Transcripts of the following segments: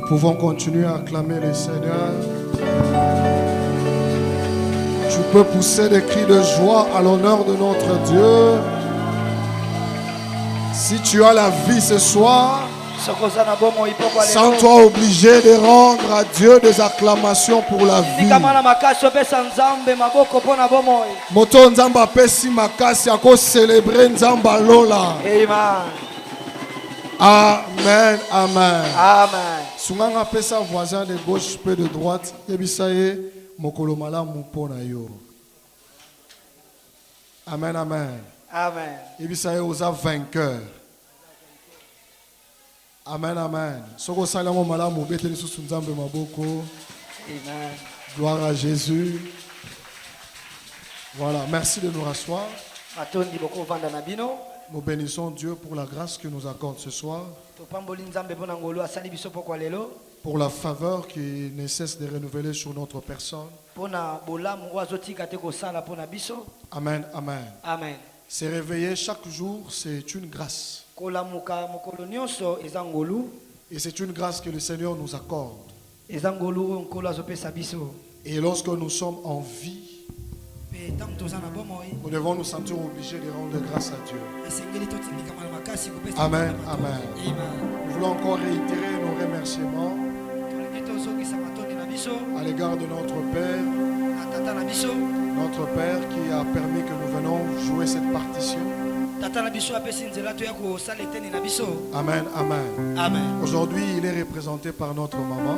pouvons continuer à acclamer le Seigneur. Tu peux pousser des cris de joie à l'honneur de notre Dieu. Si tu as la vie ce soir, sens-toi obligé de rendre à Dieu des acclamations pour la vie. Moto nzamba pesi makasi ako célébrer nzamba lola. Amen, amen. Amen. Sunganga pesa voisin de gauche peu de droite. Yebisaye mokolo malamu pona yo. Amen, amen. Amen. Yebisaye oza vainqueur. Amen, amen. Soko salamo malamu beteli susu nzambe maboko. Amen. Gloire à Jésus. Voilà, merci de nous rasseoir. Nous bénissons Dieu pour la grâce qu'il nous accorde ce soir, pour la faveur qui ne cesse de renouveler sur notre personne. Amen, amen. Amen. Se réveiller chaque jour, c'est une grâce. Et c'est une grâce que le Seigneur nous accorde. Et lorsque nous sommes en vie, nous devons nous sentir obligés de rendre grâce à Dieu. Amen, amen. Nous voulons encore réitérer nos remerciements à l'égard de notre Père qui a permis que nous venons jouer cette partition. Amen, amen. Amen. Aujourd'hui, il est représenté par notre maman.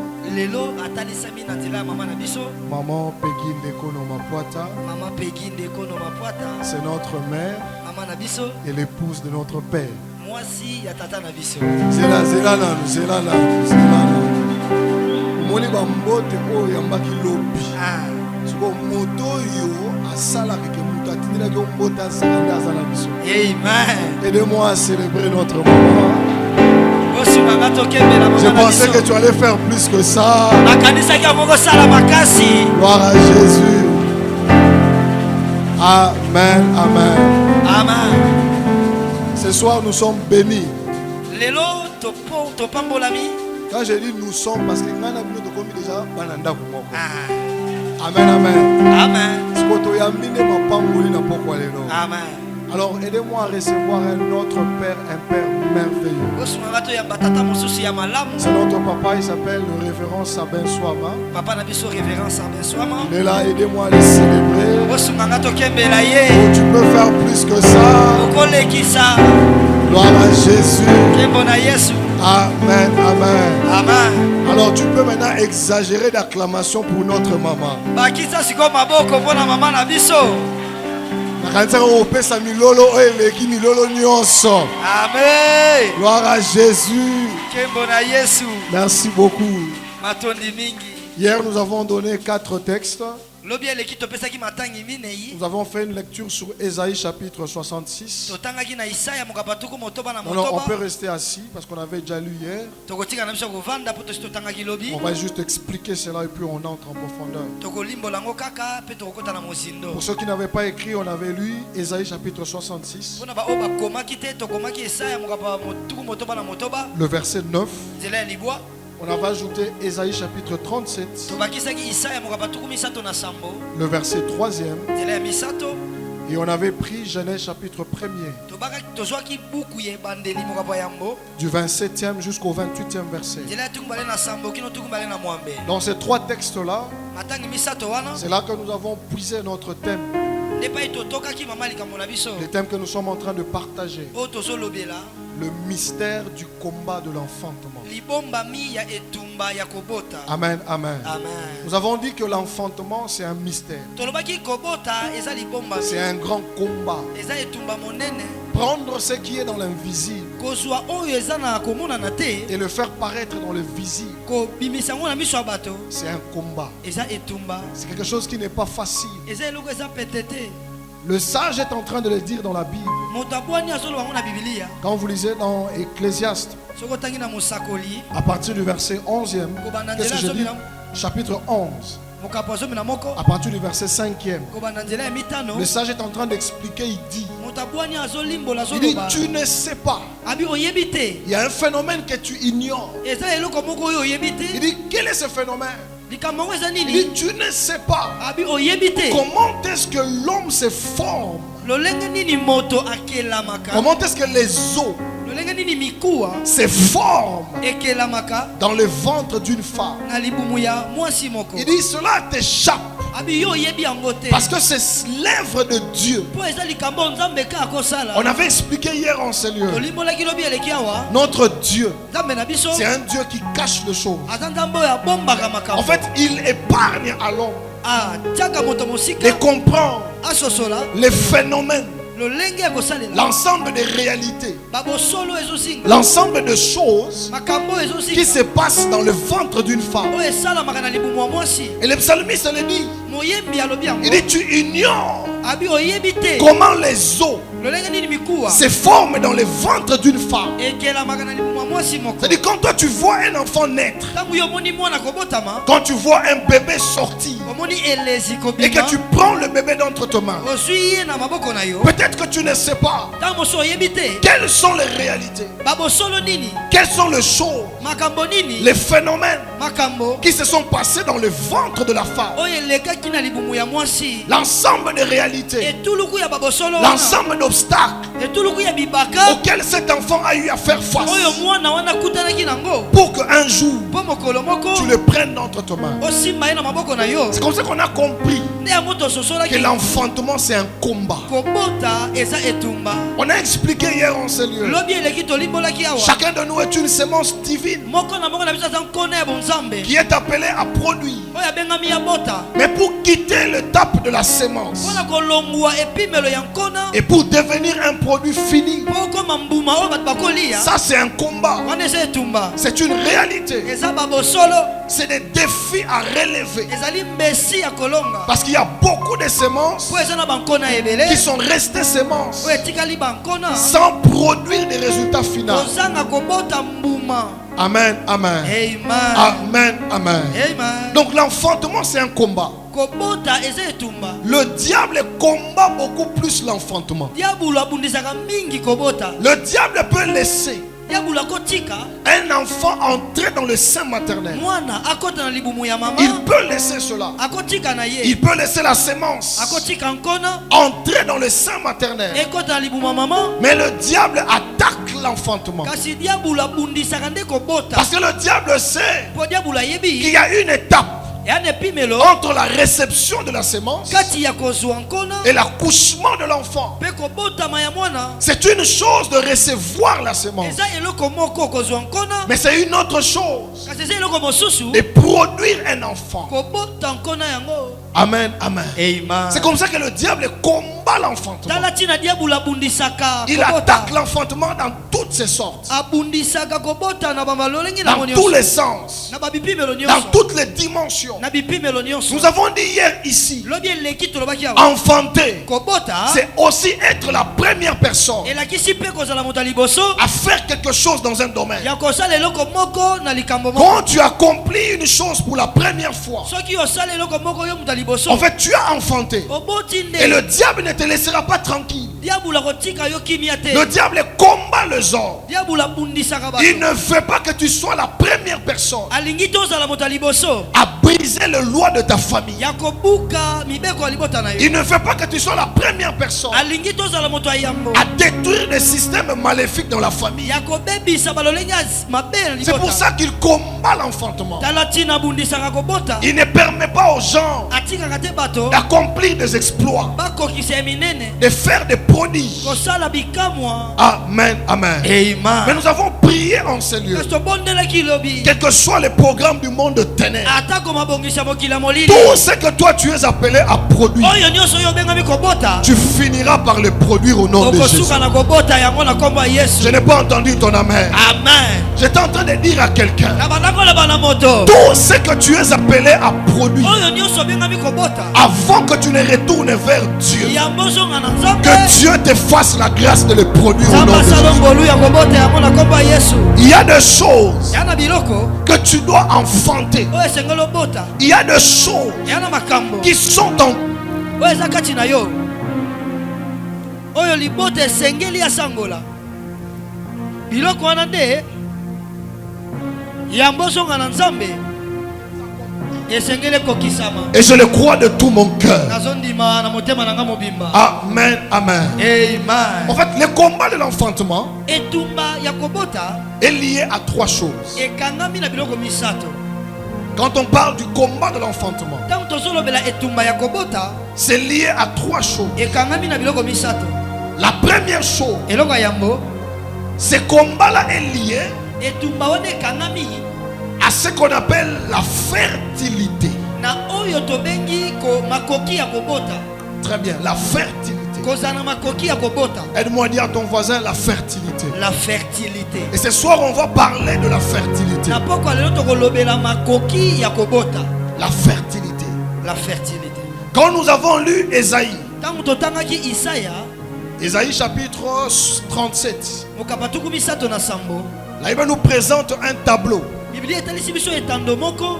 Maman Peggy Ndekono Mapuata. C'est notre mère et l'épouse de notre père. Zela zela na zela na zela na. Moni bambote ko yambaki lobi. Siko moto yo asala ke muta tindela ke mbota sanda za na biso. Amen. Aidez-moi à célébrer notre maman. Je pensais que tu allais faire plus que ça. Gloire à Jésus. Amen, amen. Amen. Ce soir, nous sommes bénis. Quand je dis nous sommes, parce que nous avons déjà bananda. Amen, amen. Amen. Amen. Alors, aidez-moi à recevoir un autre Père, un Père merveilleux. C'est notre papa, il s'appelle le révérend Sabin Swama. Il est là, aidez-moi à les célébrer. Oh, tu peux faire plus que ça. Gloire à Jésus. Amen, amen. Amen. Alors, tu peux maintenant exagérer d'acclamation pour notre maman. Amen. Gloire à Jésus. Merci beaucoup. Hier, nous avons donné 4 textes. Nous avons fait une lecture sur Ésaïe chapitre 66. Non, on peut rester assis parce qu'on avait déjà lu hier. On va juste expliquer cela et puis on entre en profondeur. Pour ceux qui n'avaient pas écrit, on avait lu Ésaïe chapitre 66. Le verset 9. On avait ajouté Ésaïe chapitre 37. Le verset 3e. Et on avait pris Genèse chapitre 1er. Du 27e jusqu'au 28e verset. Dans ces 3 textes-là, c'est là que nous avons puisé notre thème. Le thème que nous sommes en train de partager. Le mystère du combat de l'enfantement. Amen, amen. Nous avons dit que l'enfantement c'est un mystère. C'est un grand combat. Prendre ce qui est dans l'invisible et le faire paraître dans le visible. C'est un combat. C'est quelque chose qui n'est pas facile. Le sage est en train de le dire dans la Bible. Quand vous lisez dans Ecclésiaste, à partir du verset 11e, qu'est-ce que je dis? Chapitre 11. À partir du verset 5e, le sage est en train d'expliquer, il dit Il dit, tu ne sais pas. Il y a un phénomène que tu ignores. Il dit, quel est ce phénomène? Il dit, tu ne sais pas comment est-ce que l'homme se forme. Comment est-ce que les os se forment dans le ventre d'une femme. Il dit, cela t'échappe. Parce que c'est l'œuvre de Dieu. On avait expliqué hier en ce lieu. Notre Dieu, c'est un Dieu qui cache les choses. En fait, il épargne à l'homme de comprendre les phénomènes, l'ensemble des réalités, l'ensemble de choses qui se passent dans le ventre d'une femme. Et le psalmiste le dit. Il dit, tu ignores comment les os se forment dans le ventre d'une femme. C'est-à-dire, quand toi tu vois un enfant naître, quand tu vois un bébé sortir et que tu prends le bébé d'entre tes mains, peut-être que tu ne sais pas quelles sont les réalités, quelles sont les choses, les phénomènes qui se sont passés dans le ventre de la femme. L'ensemble des réalités, l'ensemble d'obstacles auxquels cet enfant a eu à faire face pour qu'un jour tu le prennes d'entre tes mains. C'est comme ça qu'on a compris que l'enfantement c'est un combat. On a expliqué hier en ce lieu, chacun de nous est une semence divine qui est appelée à produire. Mais pour quitter l'étape de la semence et pour devenir un produit fini, ça c'est un combat, c'est une réalité, c'est des défis à relever. Parce qu'il y a beaucoup de semences qui sont restées semences sans produire des résultats finaux. Amen, amen. Amen, amen. Donc l'enfantement c'est un combat. Le diable combat beaucoup plus l'enfantement. Le diable peut laisser un enfant entrer dans le sein maternel. Il peut laisser cela. Il peut laisser la semence entrer dans le sein maternel. Mais le diable attaque l'enfantement. Parce que le diable sait qu'il y a une étape entre la réception de la semence et l'accouchement de l'enfant. C'est une chose de recevoir la semence, mais c'est une autre chose de produire un enfant. Amen, amen. C'est comme ça que le diable combat l'enfantement. Il attaque l'enfantement dans toutes ses sortes, dans tous les sens, dans toutes les dimensions. Nous avons dit hier ici, enfanter, c'est aussi être la première personne à faire quelque chose dans un domaine. Quand tu accomplis une chose pour la première fois, en fait tu as enfanté, et le diable ne te laissera pas tranquille. Le diable combat les hommes. Il ne veut pas que tu sois la première personne à briser les lois de ta famille. Il ne veut pas que tu sois la première personne à détruire des systèmes maléfiques dans la famille. C'est pour ça qu'il combat l'enfantement. Il ne permet pas aux gens d'accomplir des exploits, de faire des prodiges. Amen, amen. Mais nous avons prié en ce lieu, quel que soit le programme du monde de ténèbres, tout ce que toi tu es appelé à produire, tu finiras par le produire au nom de Jésus. Je n'ai pas entendu ton amen. J'étais en train de dire à quelqu'un, tout ce que tu es appelé à produire, avant que tu ne retournes vers Dieu, que Dieu te fasse la grâce de le produire au nom de Jésus. Il y a des choses que tu dois enfanter. Il y a des choses qui sont en oyo libota esengeli ya sangola biloko wana nde yambo zonga na nzambe esengeli kokisama. Et je le crois de tout mon cœur. nazondima na motema nanga mobimba. Amen, amen. Amen. En fait, le combat de l'enfantement etumba ya kobota est lié à trois choses. ekangami na biloko misato. Quand on parle du combat de l'enfantement, ntango tozolobela etumba ya kobota c'est lié à trois choses. ekangami na biloko misato. La première chose, eloko ya yambo ce combat-là est lié etumba wana ekangami à ce qu'on appelle la fertilité. na oyo tobengi ko makoki ya kobota. Très bien, la fertilité. kozana makoki ya kobota. Aide-moi à dire à ton voisin la fertilité. La fertilité. Et ce soir, on va parler de la fertilité. na poko lelo tokolobela makoki ya kobota. La fertilité. La fertilité. Quand nous avons lu Ésaïe, ntango totangaki Isaya Ésaïe chapitre 37, mokapatuku misato na sambo, là il va nous présente un tableau. biblia etalisi biso etando moko.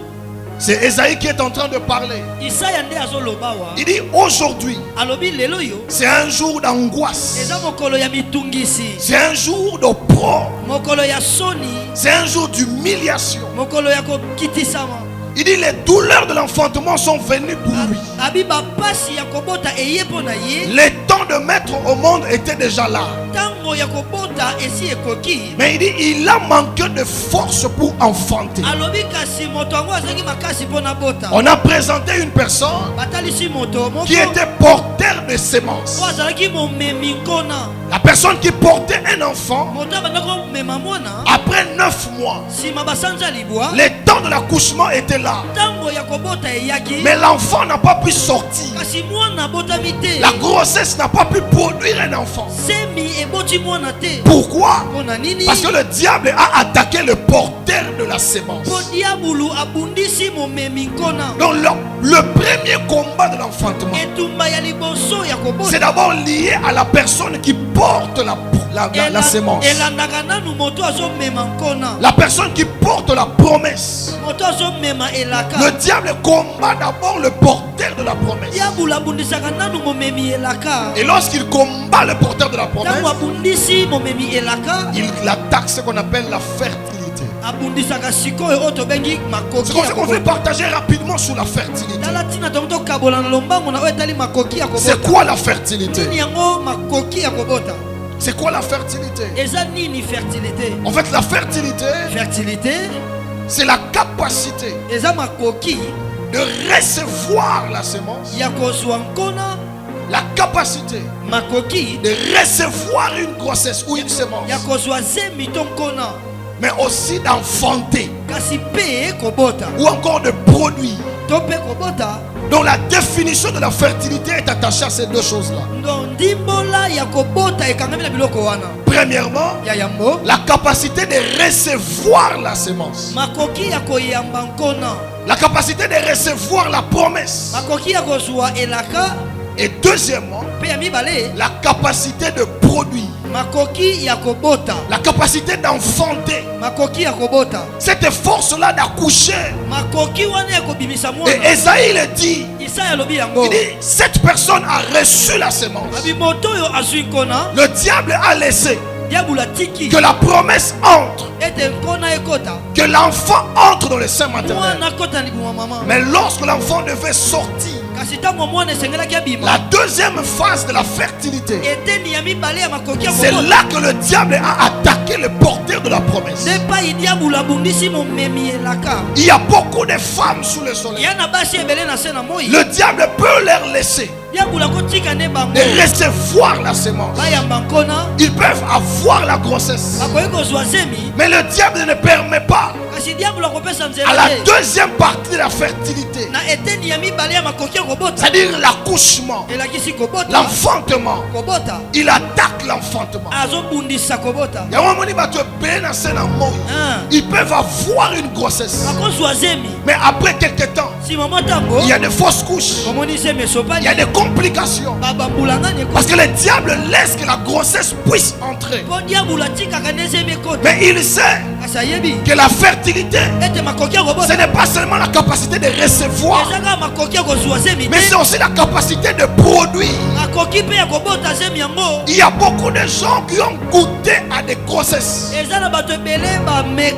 C'est Ésaïe qui est en train de parler. Isaya nde azoloba wa Il dit aujourd'hui, alobi lelo yo c'est un jour d'angoisse. eza mokolo ya mitungisi, C'est un jour d'opprobre. mokolo ya soni, C'est un jour d'humiliation. mokolo ya kokitisama. Il dit les douleurs de l'enfantement sont venues pour lui. abi bapasi ya kobota eye mpo na ye. Les temps de mettre au monde étaient déjà là. ntango ya kobota esi ekoki. Mais il dit il a manqué de force pour enfanter. alobi kasi moto yango azalaki makasi mpo na bota. On a présenté une personne batalisi moto moko qui était porteur de semences. oyo azalaki momemi nkona. La personne qui portait un enfant, moto abanda komema mwana après 9 mois, nsima basanza libwa. les temps de l'accouchement étaient là. ntango ya kobota eyaki. Mais l'enfant n'a pas pu sortir. kasi mwana abotami te. La grossesse n'a pas pu produire un enfant. semi eboti mwana te. Pourquoi? mpo na nini? Parce que le diable a attaqué le porteur de la sémence. mpo diabulu abundisi momemi nkona. Donc le premier combat de l'enfantement, etumba ya liboso ya kobota c'est d'abord lié à la personne qui porte la sémence. elandaka nanu moto azomema nkona. La personne qui porte la promesse. moto azomema elaka. Le diable combat d'abord le porteur de la promesse. diabulu abundisaka nanu momemi elaka. Et lorsqu'il combat le porteur de la promesse, ntango abundisi momemi elaka, il attaque ce qu'on appelle la fertilité. abundisaka sikoyo oyo tobengi makoki C'est comme ya ça qu'on veut kobota. partager rapidement sur la fertilité. tala ntina tongo tokabola na lombango na oyo etali makoki ya C'est kobota. quoi la fertilité? nini yango makoki ya kobota? C'est quoi la fertilité? eza nini fertilité? En fait, la fertilité, fertilité c'est la capacité eza makoki de recevoir la sémence, ya kozwa nkona, la capacité makoki de recevoir une grossesse ou une sémence, ya kozwa zemi to nkona, mais aussi d'enfanter kasi mpe kobota ou encore de produire. to mpe kobota. Donc la définition de la fertilité est attachée à ces deux choses-là. ndo ndimbola ya kobota ekangami na biloko wana. Premièrement, ya yambo la capacité de recevoir la sémence, makoki ya koyamba nkona, la capacité de recevoir la promesse, makoki ya kozwa elaka, et deuxièmement, mpe ya mibale la capacité de produire, makoki ya kobota, la capacité d'enfanter, makoki ya kobota, cette force-là d'accoucher. makoki wana ya kobimisa Et mwana. Esaïe le dit, Isaya alobi yango il dit, cette personne a reçu la sémence. abi moto oyo azwi nkona, Le diable a laissé diabulu atiki que la promesse entre, ete nkona ekota, que l'enfant entre dans le sein maternel. mwana akota na libuma mama. Mais lorsque l'enfant devait sortir, kasi ntango mwana esengelaki abima, la deuxième phase de la fertilité, eteni ya mibale ya makoki ya c'est kobota, là que le diable a attaqué le porteur de la promesse. nde epai diabulu abundisi momemi elaka. Il y a beaucoup de femmes sous le soleil. ya na basi ebele na se na moi, Le diable peut leur laisser diabulu akotika nde bango de recevoir la sémence. bayamba nkona, Ils peuvent avoir la grossesse. bakoki kozwa zemi, Mais le diable ne permet pas kasi diabulu akopesa à nzela la te deuxième partie de la fertilité, na eteni ya mibale ya makoki ya kobota, c'est-à-dire l'accouchement, elakisi kobota, l'enfantement. kobota Il attaque l'enfantement. azobundisa kobota. Il y a un moment où Ah. ils peuvent avoir une grossesse. bakozwa zemi, Mais après quelques temps, il y a des fausses couches, il y a des complications. Parce que le diable laisse que la grossesse puisse entrer. Mais il sait que la fertilité, ce n'est pas seulement la capacité de recevoir, mais c'est aussi la capacité de produire. Il y a beaucoup de gens qui ont goûté à des grossesses, mais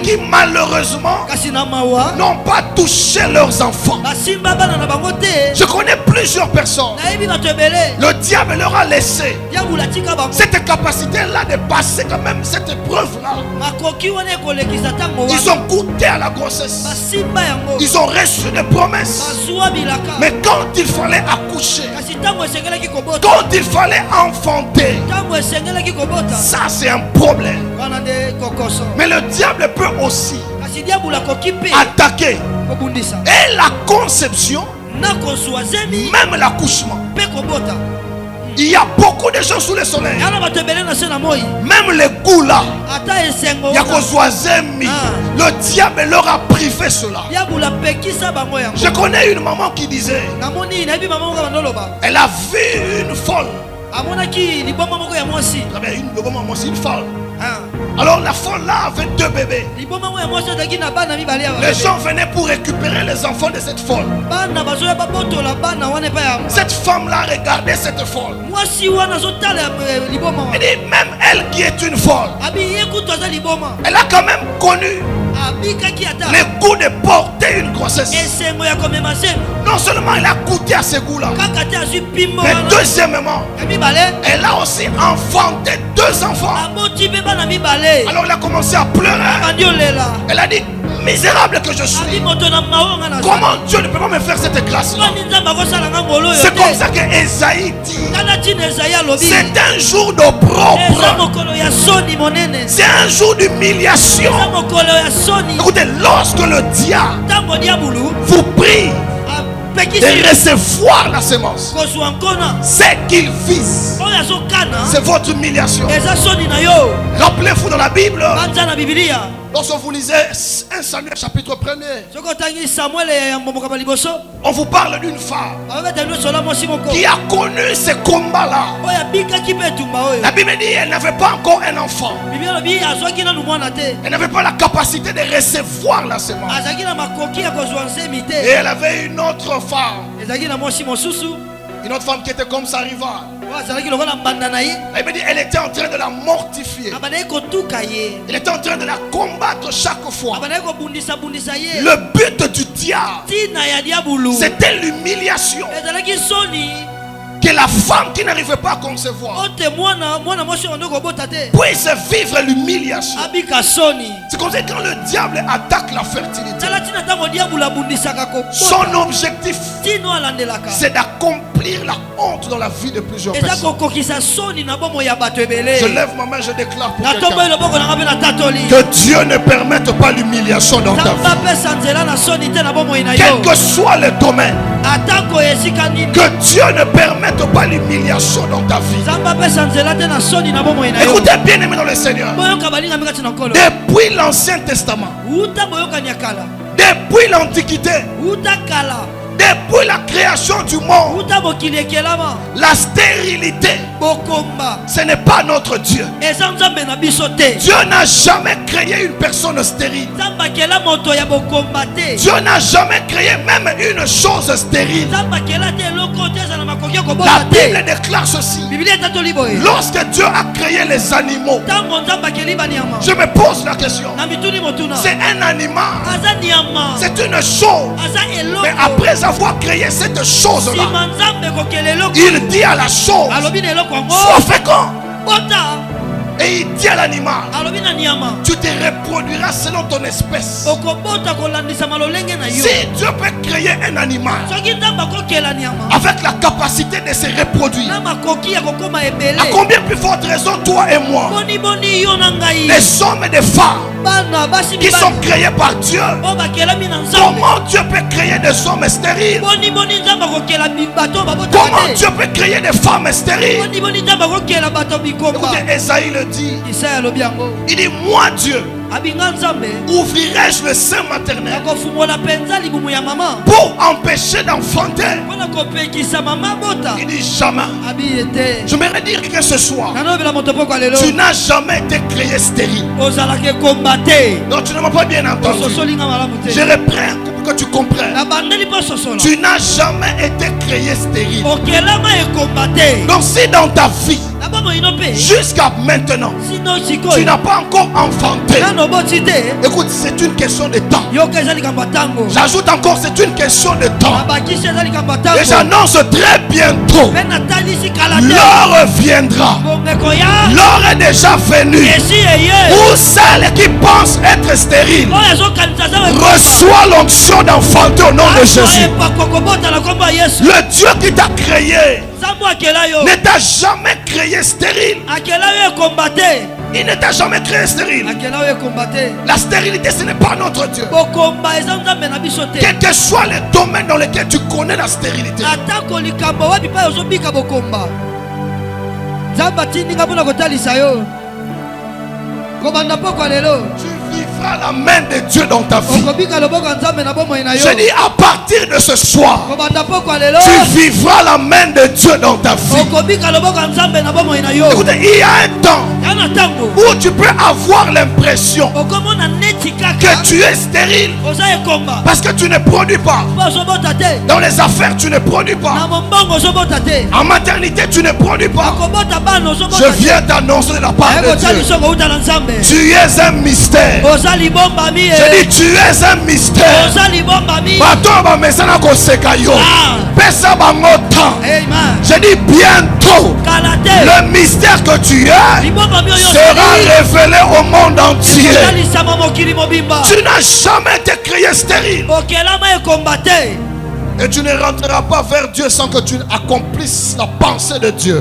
qui malheureusement n'ont pas touché leurs enfants. Je connais plusieurs personnes. Le diable leur a laissé cette capacité-là de passer quand même cette épreuve-là. Ils ont goûté à la grossesse. Ils ont reçu des promesses. Mais quand il fallait accoucher, quand il fallait enfanter, ça c'est un problème. Mais le diable peut aussi attaquer et la conception, même l'accouchement. Il y a beaucoup de gens sous le soleil. Même les goûts là, il y a le diable leur a privé cela. Je connais une maman qui disait, elle a vu une folle. Une folle. Alors la folle là avait 2 bébés. Les gens venaient pour récupérer les enfants de cette folle. Cette femme là regardait cette folle. Elle dit, même elle qui est une folle, elle a quand même connu le goût de porter une grossesse. Non seulement elle a goûté à ce goût là, mais deuxièmement, elle a aussi enfanté 2 enfants. Alors elle a commencé à pleurer. Elle a dit, misérable que je suis, comment Dieu ne peut pas me faire cette grâce là? C'est comme ça que Esaïe dit, c'est un jour d'opprobre, c'est un jour d'humiliation. Écoutez, lorsque le diable vous prie de recevoir la semence, c'est qu'il vise, c'est votre humiliation. Rappelez-vous dans la Bible, lorsque vous lisez 1 Samuel chapitre 1er, on vous parle d'une femme qui a connu ces combats-là. La Bible dit qu'elle n'avait pas encore un enfant. Elle n'avait pas la capacité de recevoir la semence. Et elle avait une autre femme. Une autre femme qui était comme sa rivale. Elle était en train de la mortifier. Elle était en train de la combattre chaque fois. Le but du diable, c'était l'humiliation. Que la femme qui n'arrivait pas à concevoir puisse vivre l'humiliation. C'est comme ça que quand le diable attaque la fertilité, son objectif, c'est d'accomplir la honte dans la vie de plusieurs personnes. Je lève ma main, je déclare pour quelqu'un que Dieu ne permette pas l'humiliation dans ta vie. Quel que soit le domaine, que Dieu ne permette pas l'humiliation dans ta vie. Écoutez bien aimé dans le Seigneur, depuis l'Ancien Testament, depuis l'Antiquité, depuis la création du monde, la stérilité, ce n'est pas notre Dieu. Dieu n'a jamais créé une personne stérile. Dieu n'a jamais créé même une chose stérile. La Bible déclare ceci. Lorsque Dieu a créé les animaux, je me pose la question, c'est un animal, c'est une chose, mais après avoir créé cette chose-là, il dit à la chose, sois fécond. Et il dit à l'animal, tu te reproduiras selon ton espèce. Si Dieu peut créer un animal avec la capacité de se reproduire, à combien plus forte raison toi et moi, les hommes et les femmes qui sont créés par Dieu, comment Dieu peut créer des hommes stériles? Comment Dieu peut créer des femmes stériles? Écoutez, Esaïe le dit. Il dit, moi Dieu, Ouvrirai-je le sein maternel pour empêcher d'enfanter? Il dit jamais. Je voudrais dire que ce soir, tu n'as jamais été créé stérile. Donc tu ne m'as pas bien entendu. Je reprends pour que tu comprennes. Tu n'as jamais été créé stérile. Donc si dans ta vie, jusqu'à maintenant, tu n'as pas encore enfanté, écoute, c'est une question de temps. J'ajoute encore, c'est une question de temps. Et j'annonce très bientôt, l'heure viendra. L'heure est déjà venue où celle qui pense être stérile reçoit l'onction d'enfanter au nom de Jésus. Le Dieu qui t'a créé ne t'a jamais créé stérile. Il ne t'a jamais créé stérile. La stérilité, ce n'est pas notre Dieu. Quel que soit le domaine dans lequel tu connais la stérilité, tu vivras la main de Dieu dans ta vie. Je dis à partir de ce soir, tu vivras la main de Dieu dans ta vie. Écoutez, il y a un temps où tu peux avoir l'impression que tu es stérile parce que tu ne produis pas. Dans les affaires, tu ne produis pas. En maternité, tu ne produis pas. Je viens t'annoncer de la part de Dieu. Tu es un mystère. Je dis, tu es un mystère. Je dis, bientôt, le mystère que tu es sera révélé au monde entier. Tu n'as jamais été créé stérile. Et tu ne rentreras pas vers Dieu sans que tu accomplisses la pensée de Dieu.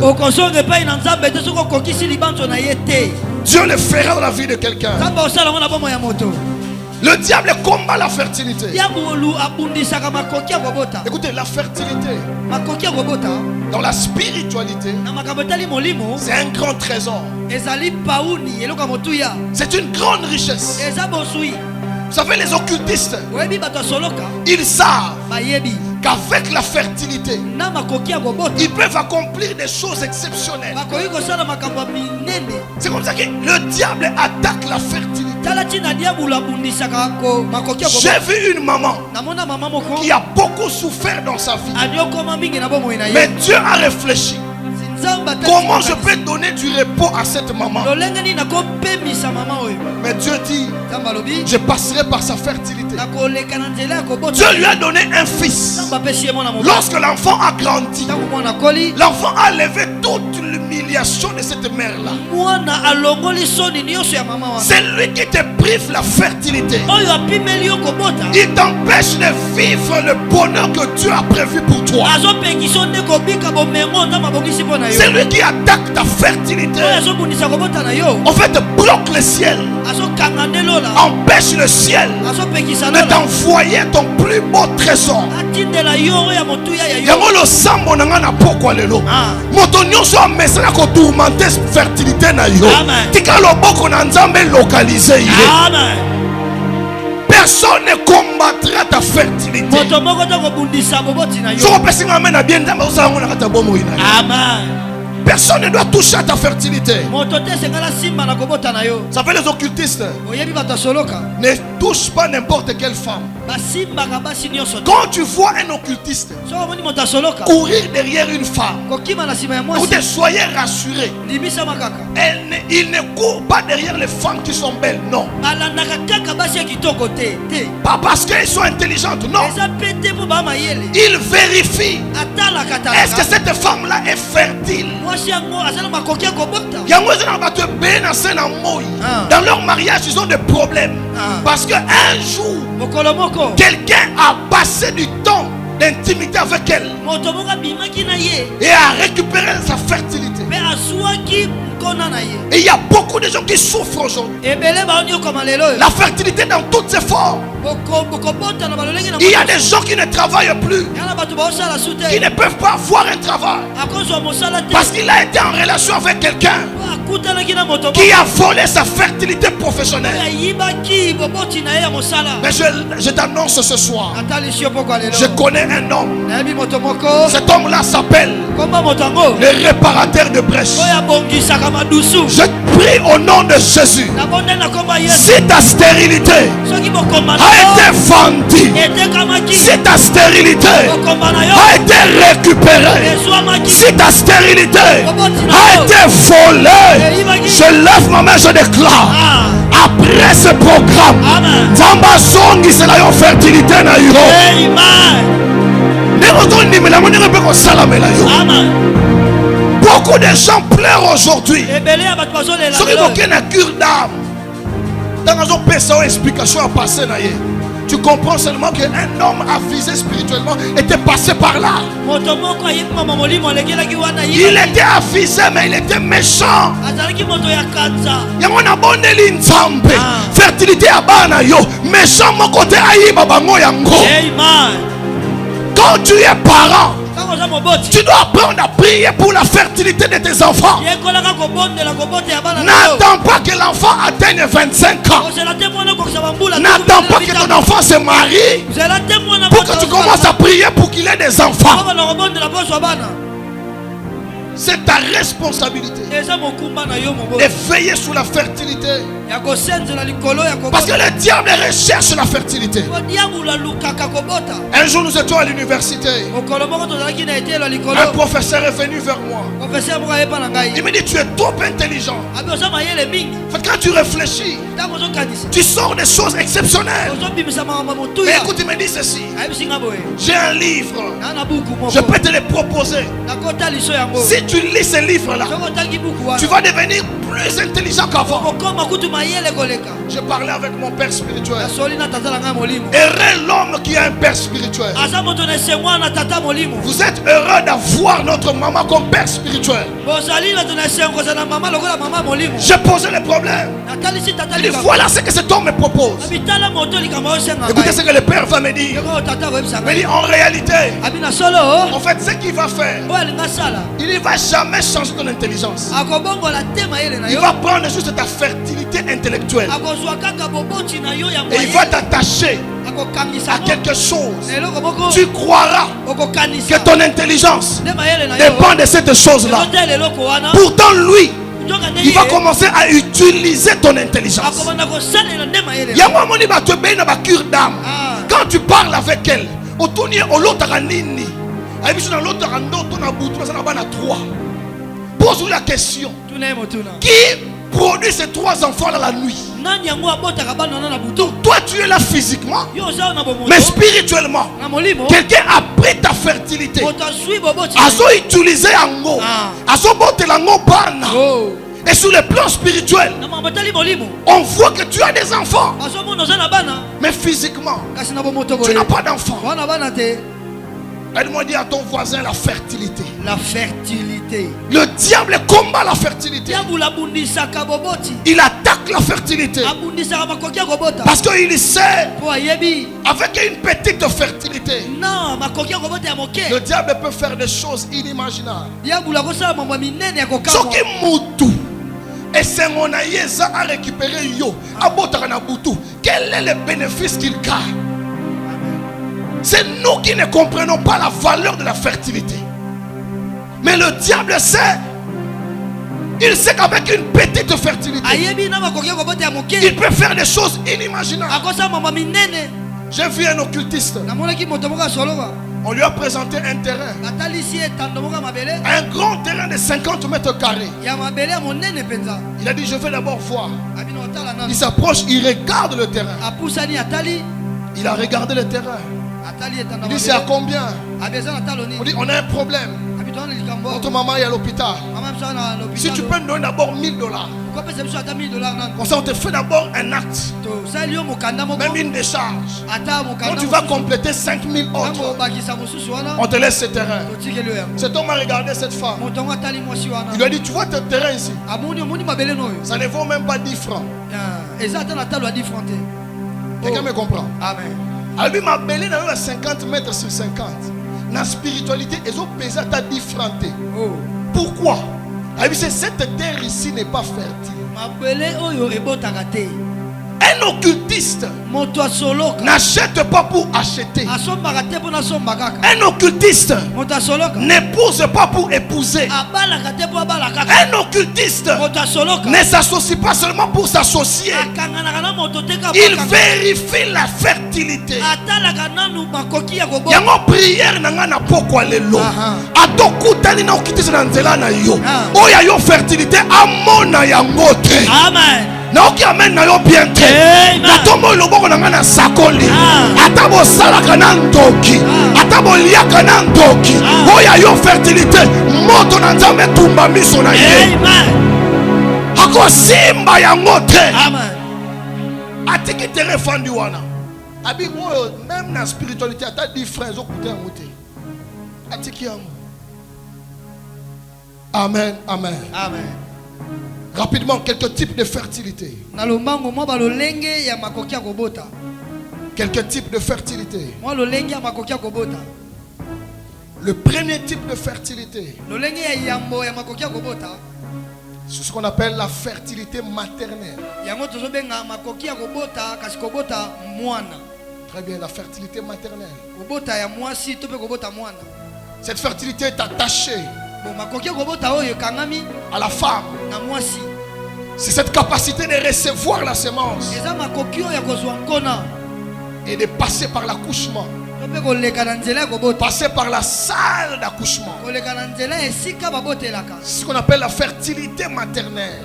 Dieu le fera dans la vie de quelqu'un. Le diable combat la fertilité. Écoutez, la fertilité dans la spiritualité, c'est un grand trésor. C'est une grande richesse. Vous savez, les occultistes, ils savent qu'avec la fertilité, ils peuvent accomplir des choses exceptionnelles. C'est comme ça que le diable attaque la fertilité. J'ai vu une maman qui a beaucoup souffert dans sa vie. Mais Dieu a réfléchi. Comment je peux donner du repos à cette maman? Mais Dieu dit, je passerai par sa fertilité. Dieu lui a donné un fils. Lorsque l'enfant a grandi, l'enfant a levé toute l'humiliation de cette mère-là. C'est lui qui te prive la fertilité. Il t'empêche de vivre le bonheur que Dieu a prévu pour toi. C'est lui qui attaque ta fertilité. En fait, bloque le ciel. Empêche le ciel de t'envoyer ton plus beau trésor. Yango lo sambo nanga na pokwa lelo. Moto nyonso amesana ko tourmenter fertilité na yo. Tika loboko na Nzambe localiser yo. Amen. Personne ne combattra ta fertilité. Amen. Personne ne doit toucher à ta fertilité. Ça fait les occultistes. Ne touche pas n'importe quelle femme. Quand tu vois un occultiste courir derrière une femme, soyez rassurés. Il ne court pas derrière les femmes qui sont belles, non. Pas parce qu'elles sont intelligentes, non. Il vérifie. Est-ce que cette femme-là est fertile? Dans leur mariage, ils ont des problèmes. Parce qu'un jour, quelqu'un a passé du temps d'intimité avec elle et a récupéré sa fertilité. Et il y a beaucoup de gens qui souffrent aujourd'hui. La fertilité dans toutes ses formes. Il y a des gens qui ne travaillent plus, qui ne peuvent pas avoir un travail parce qu'il a été en relation avec quelqu'un qui a volé sa fertilité professionnelle. Mais je t'annonce ce soir, je connais un homme. Cet homme-là s'appelle le réparateur de brèches. Je prie au nom de Jésus. Si ta stérilité a été vendue, si ta stérilité a été récupérée, si ta stérilité a été volée, je lève ma main, je déclare, après ce programme, dans ma zone, c'est la fertilité. Beaucoup de gens pleurent aujourd'hui. Ceux qui n'ont aucune cure d'âme. Dans une explication à passer. Tu comprends seulement qu'un homme avisé spirituellement était passé par là. Il était avisé, mais il était méchant. Fertilité à Banayo. Méchant, mon côté aïe, quand tu es parent, tu dois apprendre à prier pour la fertilité de tes enfants. N'attends pas que l'enfant atteigne 25 ans. N'attends pas que ton enfant se marie pour que tu commences à prier pour qu'il ait des enfants. C'est ta responsabilité de veiller sur la fertilité. Parce que le diable recherche la fertilité. Un jour nous étions à l'université. Un professeur est venu vers moi. Il me dit: tu es trop intelligent. Quand tu réfléchis, tu sors des choses exceptionnelles. Mais écoute, il me dit ceci: j'ai un livre, je peux te le proposer. Si tu lis ce livre-là, tu vas devenir plus intelligent qu'avant. Je parlais avec mon père spirituel. Heureux l'homme qui a un père spirituel. Vous êtes heureux d'avoir notre maman comme père spirituel. J'ai posé le problème. Il dit: voilà ce que cet homme me propose. Écoutez ce que le père va me dire. Il dit: en réalité, en fait, ce qu'il va faire, il ne va jamais changer ton intelligence. Il va prendre juste ta fertilité intellectuelle et il va t'attacher à quelque chose. Tu croiras que ton intelligence dépend de cette chose-là. Pourtant, lui, il va commencer à utiliser ton intelligence. Quand tu parles avec elle, pose-lui la question: qui produit ces trois enfants dans la nuit? Donc toi tu es là physiquement, mais spirituellement quelqu'un a pris ta fertilité, a utilisé ango, a boté l'ango bana. Et sur le plan spirituel, on voit que tu as des enfants, mais physiquement tu n'as pas d'enfants. Aide-moi à dire à ton voisin la fertilité. La fertilité. Le diable combat la fertilité. Il attaque la fertilité. Parce qu'il sait, avec une petite fertilité, le diable peut faire des choses inimaginables. Ce qui moutou et c'est mon aïeza à récupérer yo. Quel est le bénéfice qu'il gagne? C'est nous qui ne comprenons pas la valeur de la fertilité. Mais le diable sait. Il sait qu'avec une petite fertilité, il peut faire des choses inimaginables. J'ai vu un occultiste. On lui a présenté un terrain. Un grand terrain de 50 mètres carrés. Il a dit: je vais d'abord voir. Il s'approche, il regarde le terrain. Il a regardé le terrain. Il dit: c'est à combien? On dit: on a un problème. Notre maman est à l'hôpital. Si tu peux nous donner d'abord $1000. Comme ça, on te fait d'abord un acte, même une décharge. Quand tu vas compléter 5000 autres, on te laisse ce terrain. Cet homme a regardé cette femme. Il lui a dit, tu vois ton terrain ici, ça ne vaut même pas 10 francs. Quelqu'un me comprend? Amen. Alors lui m'a belé dans 50 mètres sur 50. Dans la spiritualité, ils ont pesé à 10 francs. Pourquoi? Alors cette terre ici n'est pas fertile. Un occultiste n'achète pas pour acheter. Un occultiste n'épouse pas pour épouser. Un occultiste ne s'associe pas seulement pour s'associer. Il vérifie la fertilité. Yango prière nanga pokwa lelo. Atokutani na okitisa na nzela na yo. Oya yo fertilité amona yango te. Amen. Naoki amen na yo bien te. Natombo loboko nanga na sakoli. Atabo salaka na ndoki. Atabo liaka na ndoki. Oya yo fertilité moto na nzambe tumba miso na ye. Amen. Ako simba yango te. Amen. Atiki tere fandi wana. Abi oyo même na spiritualité ata di frères okuta yango te. Atiki yango. Amen. Amen. Amen. Rapidement, quelques types de fertilité. Quelques types de fertilité. Le premier type de fertilité, c'est ce qu'on appelle la fertilité maternelle. Très bien, la fertilité maternelle. Cette fertilité est attachée à la femme. C'est cette capacité de recevoir la semence et de passer par l'accouchement, passer par la salle d'accouchement. C'est ce qu'on appelle la fertilité maternelle.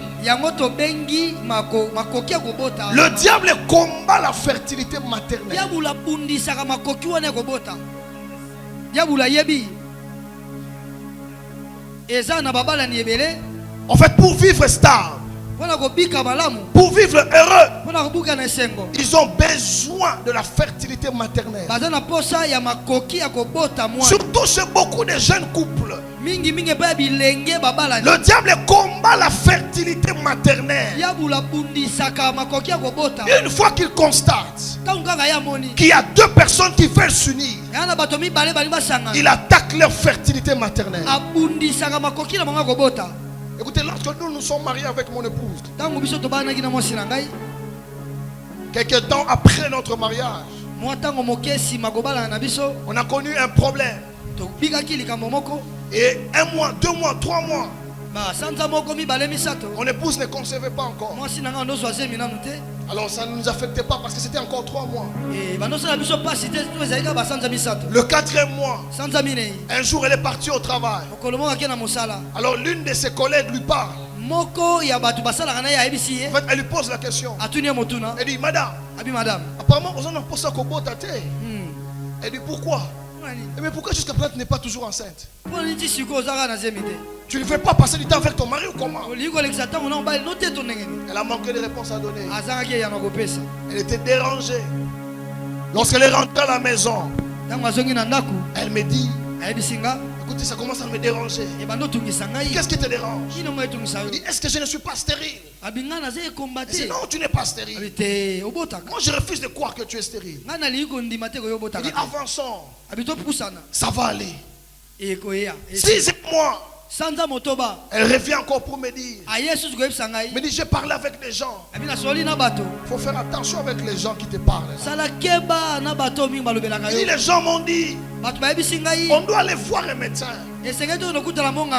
Le diable combat la fertilité maternelle. En fait, pour vivre stable, pour vivre heureux, ils ont besoin de la fertilité maternelle. Surtout chez beaucoup de jeunes couples. Le diable combat la fertilité maternelle. Une fois qu'il constate qu'il y a deux personnes qui veulent s'unir, il attaque leur fertilité maternelle. Écoutez, lorsque nous sommes mariés avec mon épouse, quelques temps après notre mariage, on a connu un problème. Et 1 mois, 2 mois, 3 mois, mon épouse ne concevait pas encore. Alors ça ne nous affectait pas parce que c'était encore 3 mois. Le 4e mois, un jour elle est partie au travail. Alors l'une de ses collègues lui parle. En fait, elle lui pose la question. Elle dit, madame, apparemment on a posé à tête. Elle dit, pourquoi? Mais pourquoi jusqu'à présent tu n'es pas toujours enceinte? Tu ne veux pas passer du temps avec ton mari ou comment? Elle a manqué de réponse à donner. Elle était dérangée. Lorsqu'elle est rentrée à la maison, elle me dit, écoutez, ça commence à me déranger. Qu'est-ce qui te dérange? Il dit, est-ce que je ne suis pas stérile? Elle dit, non, tu n'es pas stérile. Moi je refuse de croire que tu es stérile. Il dit, avançons. Ça va aller. 6 mois. Elle revient encore pour me dire. Me dit, j'ai parlé avec des gens. Il faut faire attention avec les gens qui te parlent. Il dit, les gens m'ont dit, on doit aller voir un médecin. Il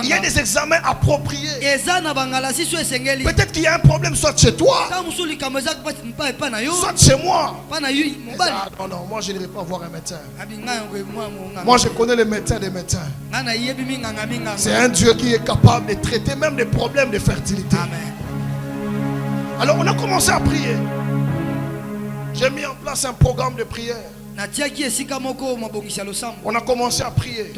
y a des examens appropriés. Peut-être qu'il y a un problème soit chez toi, soit chez moi. Non, non, moi je n'irai pas voir un médecin. Moi je connais le médecin des médecins. C'est un Dieu qui est capable de traiter même des problèmes de fertilité. Amen. Alors on a commencé à prier. J'ai mis en place un programme de prière. On a commencé à prier.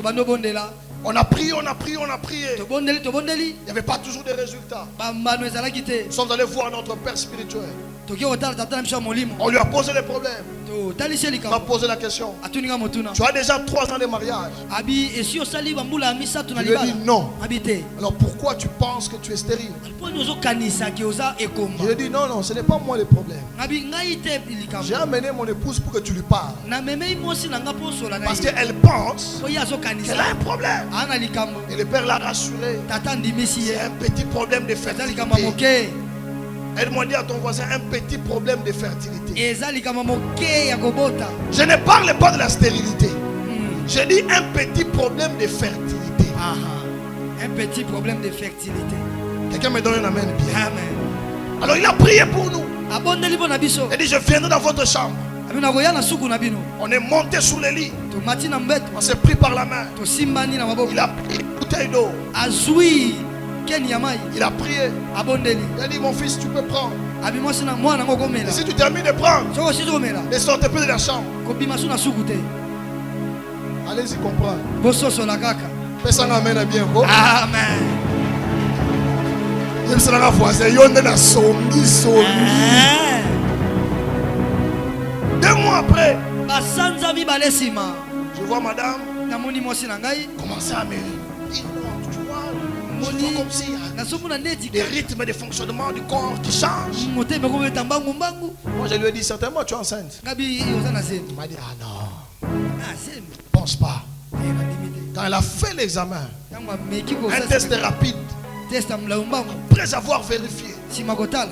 On a prié, on a prié, on a prié. tobondeli tobondeli Il n'y avait pas toujours de résultats. bambano ezalaki te Nous sommes allés voir notre Père spirituel. toki kotala tata na biso ya molimo On lui a posé les problèmes. totalisi On m'a likambo posé la question. atuninga motuna Tu as déjà 3 ans de mariage. abi esi osali bambula ya misato na Je lui ai libala dit non. abi te Alors pourquoi tu penses que tu es stérile? mponi ozokanisaki oza Je ekomba lui ai dit non, non, ce n'est pas moi le problème. abi ngai te J'ai likambo amené mon épouse pour que tu lui parles. namemei mwasi na nga mpo osola na Parce ye qu'elle pense po ye qu'elle a azokanisa un problème. aa na likambo Et le père l'a rassuré. tata andimisi C'est ye un petit problème de eza fertilité. likambo ya moke Elle m'a dit à ton voisin un petit problème de fertilité. eza likambo ya moke ya kobota Je ne parle pas de la stérilité. J'ai dit un petit problème de fertilité. un petit problème de fertilité. Quelqu'un me donne un amen bien. Amen. Alors il a prié pour nous. abondeli mpo na biso Il dit je viendrai dans votre chambre. abi nakoya na suku na bino On est monté sous le lit. tomati na mbeto On s'est pris par la main. tosimbani na maboko Il a pris une bouteille d'eau. azwi keni ya mai Il a prié. abondeli Il a dit mon fils tu peux prendre. abi mwasi na mwana yango komela Et si tu termines de prendre, soko osisi komela ne sortez plus de la chambre. kobima su na suku te Allez-y comprendre. bososola kaka Personne n'amène à bien. amen Je me suis là voisin. Yo ne la songi songi. 2 mois après, basanza mibale nsima je vois madame namoni mwasi na ngai commencer à me dire non, tu vois, je vois comme si il y a nazomona neti des rythmes de fonctionnement du corps qui changent. motema ekobeta mbangu Moi je lui ai dit certainement tu es enceinte. ngabi oza na zemi Il m'a dit ah non, zemi pense pas. nandimi te Quand elle a fait l'examen, ntango ameki un test rapide, test ya molamu mbangu après avoir vérifié, nsima kotala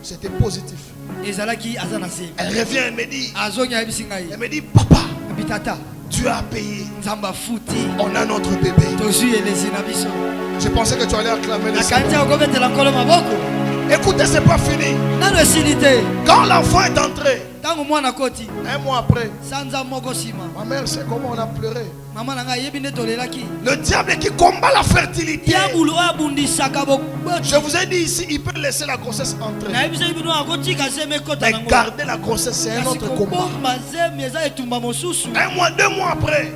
c'était positif. ezalaki aza na zemi Elle revient, elle me dit, azongi ayebisi ngai elle me dit papa, abi tata tu as payé. nzambe afuti On a notre bébé. tozwi elezi na biso Je pensais que tu allais acclamer les nakanisi akobetela nkolo maboko Écoutez, c'est pas fini. nano esili te Quand l'enfant est entré, ntango mwana koti 1 mois après, sanza moko nsima ma mère sait comment on a pleuré. mama na ngai ayebi nde tolelaki Le diable qui combat la fertilité. diabulu oyo abundisaka boboto Je vous ai dit ici, il peut laisser la grossesse entrer. nayebisaki bino akotika zemi ekota Mais nango garder la grossesse, c'est un kasi autre combat. koboma zemi eza etumba mosusu 1 mois, 2 mois après,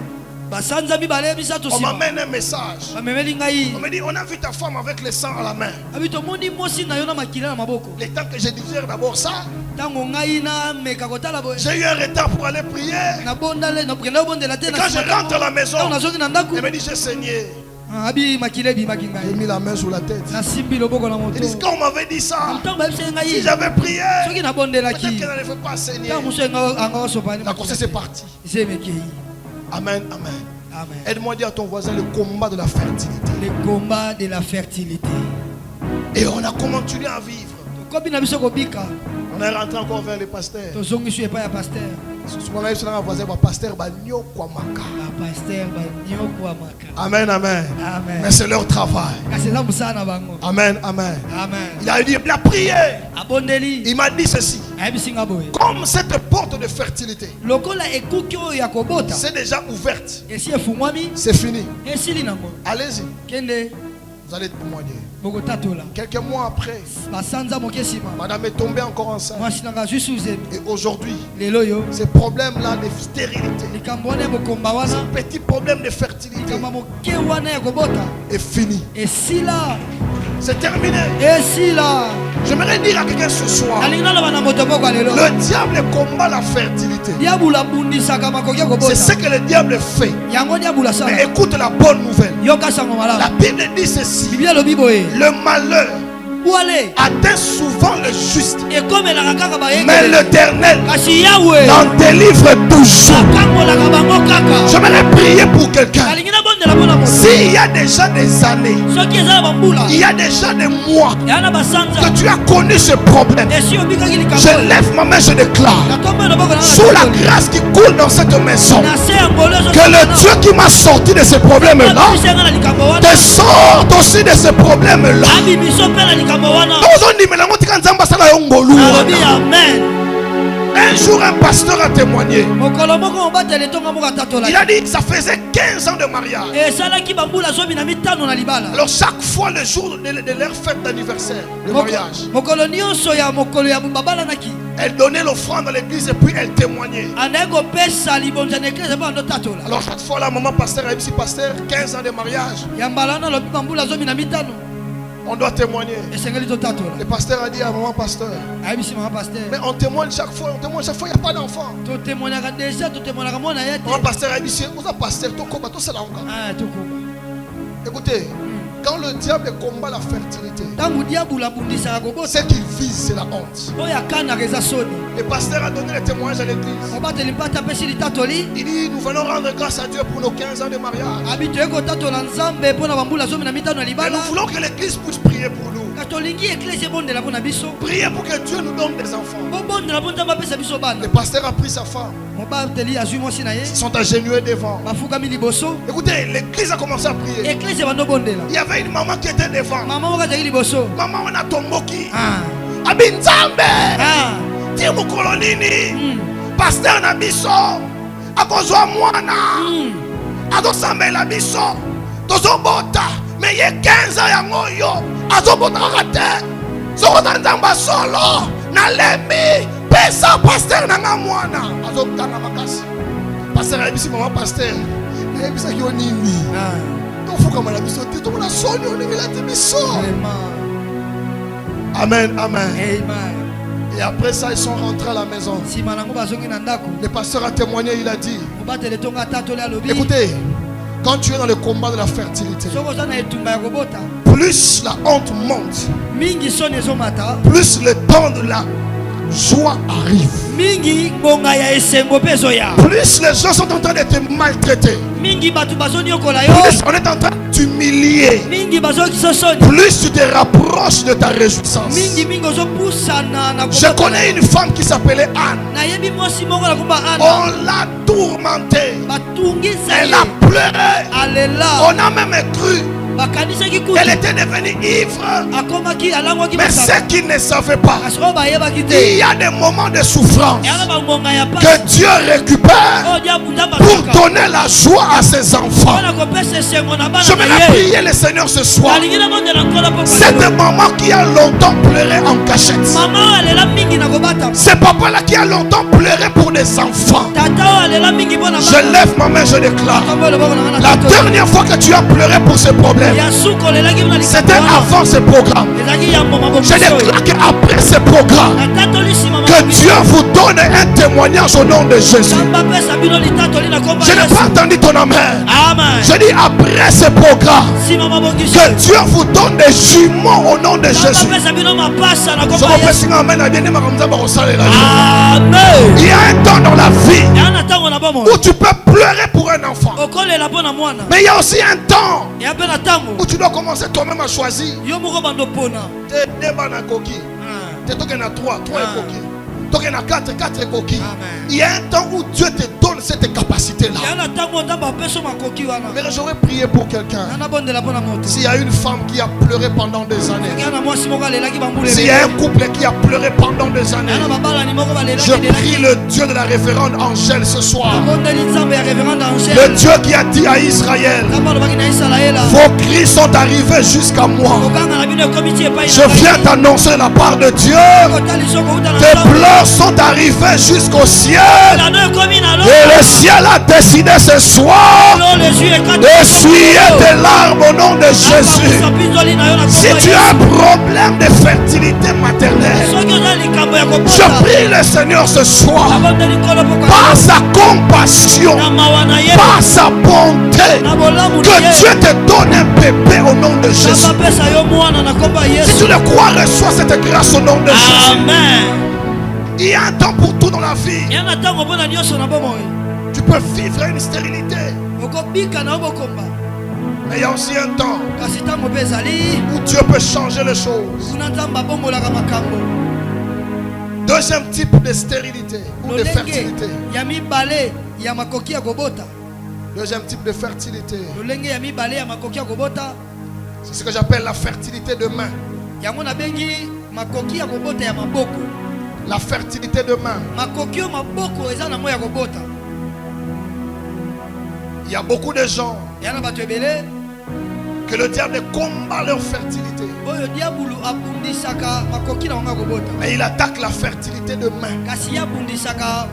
basanza mibale misato on nsima m'amène un message. bamemeli ngai On me dit, on a vu ta femme avec le sang à la main. abi tomoni mwasi na yo na makila na maboko Le temps que je digère d'abord ça, ntango ngai nameka kotala boye j'ai eu un retard pour aller prier. nakenda obondela te Et quand je rentre à la maison, ntango nazongi na ndako elle me dit, j'ai saigné. abi makila ebimaki J'ai ngai mis la main sur la tête. nasimbi loboko na moto Ils disent, quand on m'avait dit ça, ntango bayebisaki si ngai j'avais prié, soki peut-être nabondelaki qu'elle n'allait pas saigner. ntango mosu anga osopani La grossesse est partie. zemekei Amen, amen. amen Aide-moi à dire à ton voisin le combat de la fertilité. le combat de la fertilité Et on a continué à vivre. tokobi na biso kobika On est rentré encore vers les pasteurs. tozongi su epai ya paster Souvent, on a eu un voisin, pasteur, Kwamaka. bapaster banyokwamaka Amen, amen. amen Mais c'est leur travail. kasi eza mosala na bango Amen, amen. amen Il a dit, il a prié. abondeli Il m'a dit ceci. ayebisi nga boye Comme cette porte de fertilité, lokola ekuki oyo ya kobota c'est déjà ouverte. esi efungwami C'est fini. esili nango Allez-y. kende Vous allez témoigner. bokotatola Quelques mois après, basanza moke nsima madame est tombée encore enceinte. mwasi nanga azwi suzemi Et aujourd'hui, lelo oyo ces problèmes-là de stérilité, likambo wana ya bokomba ce wana petit problème de fertilité likambo ya moke wana ya kobota est fini. esila C'est terminé. esila J'aimerais dire à quelqu'un ce soir, nalingi naloba na moto moko ya lelo le diable combat la fertilité. diabulu abundisaka makoki ya C'est ce kobota que le diable fait. yango diabulu Mais asala écoute la bonne nouvelle. yoka sango La malamu Bible dit ceci. biblia elobi boye Le malheur bwale atteint souvent le juste. ekomelaka kaka Mais bayekele l'Éternel kasi yawe l'en délivre toujours. akambolaka bango kaka J'aimerais prier pour quelqu'un. nalingi nabondela mpo na moto S'il y a déjà des années, soki eza na bambula il y a déjà des mois eya na basanza que tu as connu ce problème, esi obikaki likambo je lève ma main, je déclare, natombe loboko sous la grâce qui coule dans cette maison, na se ya ngolo que le Dieu qui m'a sorti de ce problème-là ezobisenga na likambo wana te sorte aussi de ce problème-là. abimiso mpe na likambo wana ozondimela ngo tika nzambe asala yo ngolu alobi wana. amen Un jour, un pasteur a témoigné. mokolo moko obatele tonga moko Il atatola a dit ça faisait 15 ans de mariage. esalaki bambula zomi na mitano na libala Alors chaque fois le jour de leur fête d'anniversaire, le mariage, mokolo nyonso ya mokolo ya babalanaki elle donnait l'offrande à l'église et puis elle témoignait. anaye kopesa libonza na eklise mpo ando tatola Alors chaque fois la maman pasteur a dit pasteur 15 ans de mariage, ya mbala wana alobi bambula zomi na mitano on doit témoigner. esengeli totatola Le pasteur a dit à maman pasteur, ayebisi mama paster mais on témoigne chaque fois, il n'y a pas d'enfant. totémoignaka deja totémoignaka mwana ye te Maman pasteur a dit c'est vous pasteur tout ça là encore. tokoba Écoutez, quand le diable combat la fertilité, ntango diabulu abundisaka kobota ce qu'il vise c'est la honte. oyo akanaka eza soni Le pasteur a donné le témoignage à l'église. obateli mpe atapesi litatoli Il dit nous venons rendre grâce à Dieu pour nos 15 ans de mariage. abi toye kotatola nzambe mpo na bambula zomi na mitano ya Et libala nous voulons que l'église puisse prier pour nous. kasi tolingi eklise ebondela mpo na biso Priez pour que Dieu nous donne des enfants. bobondela mpo nzambe apesa biso bana Le pasteur a pris sa femme. mobateli azwi mwasi na ye Ils sont agenouillés devant. bafukami liboso Écoutez, l'église a commencé à prier. eklise bandobondela Il y avait une maman qui était devant. mama moko azalaki liboso Maman, on a tomboki. Ah. Abinzambe. Ah. Ti mukolo nini. Mm. Pasteur na biso. Akozwa mwana. Azosambela biso. Tozobota. Mais il y a 15 ans yango yo. Azobota kate. Soko nzamba solo. Na lembi. Pesa pasteur nanga mwana. Azokanga makasi. Pasteur a dit maman pasteur. Mais bisa ki onini. Ah. Tofuka mala biso te. Tomona soni oningi la ti biso. Vraiment. Amen, amen. Amen. Et après ça, ils sont rentrés à la maison. nsima nango bazongi na ndako Le pasteur a témoigné, il a dit, mobateli tonga atatoli alobi écoutez, quand tu es dans le combat de la fertilité, soki oza na etumba ya kobota plus la honte monte, mingi soni ezomata plus le temps de la joie arrive. mingi ngonga ya esengo mpe ezoya Plus les gens sont en train de te maltraiter. mingi bato bazoniokola yo Plus on est en train de t'humilier. mingi bazokisa soni Plus tu te rapproches de ta réjouissance. mingi ozopusana na Je connais une femme qui s'appelait Anne. nayebi mwasi moko na komba ana On l'a tourmentée. batungisa Elle ye a pleuré. alela On a même cru. bakanisaki kutu Elle était devenue ivre. akomaki alangwaki Mais masaka ce qu'il ne savait pas, kasi oyo bayebaki il te y a des moments de souffrance eyana bangonga ya que pasi Dieu récupère oyo diabunda pour basaka donner la joie à ses enfants. mpona kopesa esengo na bana Je vais na la ye prier le Seigneur ce soir. nalingi nabondela nkola mpo Cette maman qui a longtemps pleuré en cachette. mama oyo alela mingi na kobata Ce papa-là qui a longtemps pleuré pour des enfants. tata oyo alela mingi mpo na Je lève ma main, je déclare. La dernière fois que tu as pleuré pour ce problème, ya suka olelaki mna c'était avant ce programme. ezalaki ya mboma Je déclare qu'après ce programme, natatoli nsima que Dieu vous donne un témoignage au nom de Jésus. nzambe apesa bino litatoli na komba Je n'ai pas entendu ton amen. amen Je dis après ce programme, nsima mabongiso que Dieu vous donne des jumeaux au nom de nzambe Jésus. apesa bino mapasa na Je komba vous yesu prie, amen, à bien-aimé, Maramza, Barosale, là. amen Il y a un temps dans la vie eya na ntango na bomo où tu peux pleurer pour un enfant. okolela mpo na mwana Mais il y a aussi un temps eya mpe na ntango où tu dois commencer toi-même à choisir. yo moko bando pona Te débat na koki. Te toke na 3 et koki. Toke na 4 et koki. Amen. Il y a un temps où Dieu te donne cette capacité-là. eya na ntango nzambe apeso makoki wana Mais j'aurais prié pour quelqu'un. eya nabondela mpo na moto S'il y a une femme qui a pleuré pendant des années, eya na mwasi moko alelaki bambula s'il y a un couple qui a pleuré pendant des années, eya na babalani moko balelaki je prie elelaki le Dieu de la révérende Angèle ce soir. abondeli nzambe ya révérende Le angèle Dieu qui a dit à Israël, nzambe alobaki na isalaela vos cris sont arrivés jusqu'à moi. kokanga na bino ekomi ti epai Je viens t'annoncer la part de Dieu. kotaliso kouta na Tes nzambe pleurs sont arrivés jusqu'au ciel. lano ekomi na lo Et le ciel a décidé ce soir lo les yeux ekati d'essuyer tes larmes au nom de Jésus. pinzoli na yo na Si tu as un problème de fertilité maternelle, soki oza likambo ya je kobota prie le Seigneur ce soir, abondeli nkolo mpo par sa compassion, na mawa na ye par sa bonté, na bolamu na que ye Dieu te donne un bébé au nom de Jésus. nzambe apesa yo mwana na komba Si yesu tu le crois, reçois cette grâce au nom de Jésus. amen Il y a un temps pour tout dans la vie. eya na ntango mpo na nyonso na bomoi Tu peux vivre une stérilité. okobika na yo bokomba Mais il y a aussi un temps kasi ntango mpe ezali où Dieu peut changer les choses. kuna nzambe abombolaka makambo Deuxième type de stérilité ou de lolenge fertilité. ya mibale ya makoki ya kobota Deuxième type de fertilité. lolenge ya mibale ya makoki ya kobota C'est ce que j'appelle la fertilité de main. yango nabengi makoki ya kobota ya maboko La fertilité de main. makokio maboko eza na moya kobota. Il y a beaucoup de gens Yana bato ebele que le diable combat leur fertilité. oyo diabulu abundisaka makoki na wanga kobota. Mais il attaque la fertilité de main. Kasi abundisaka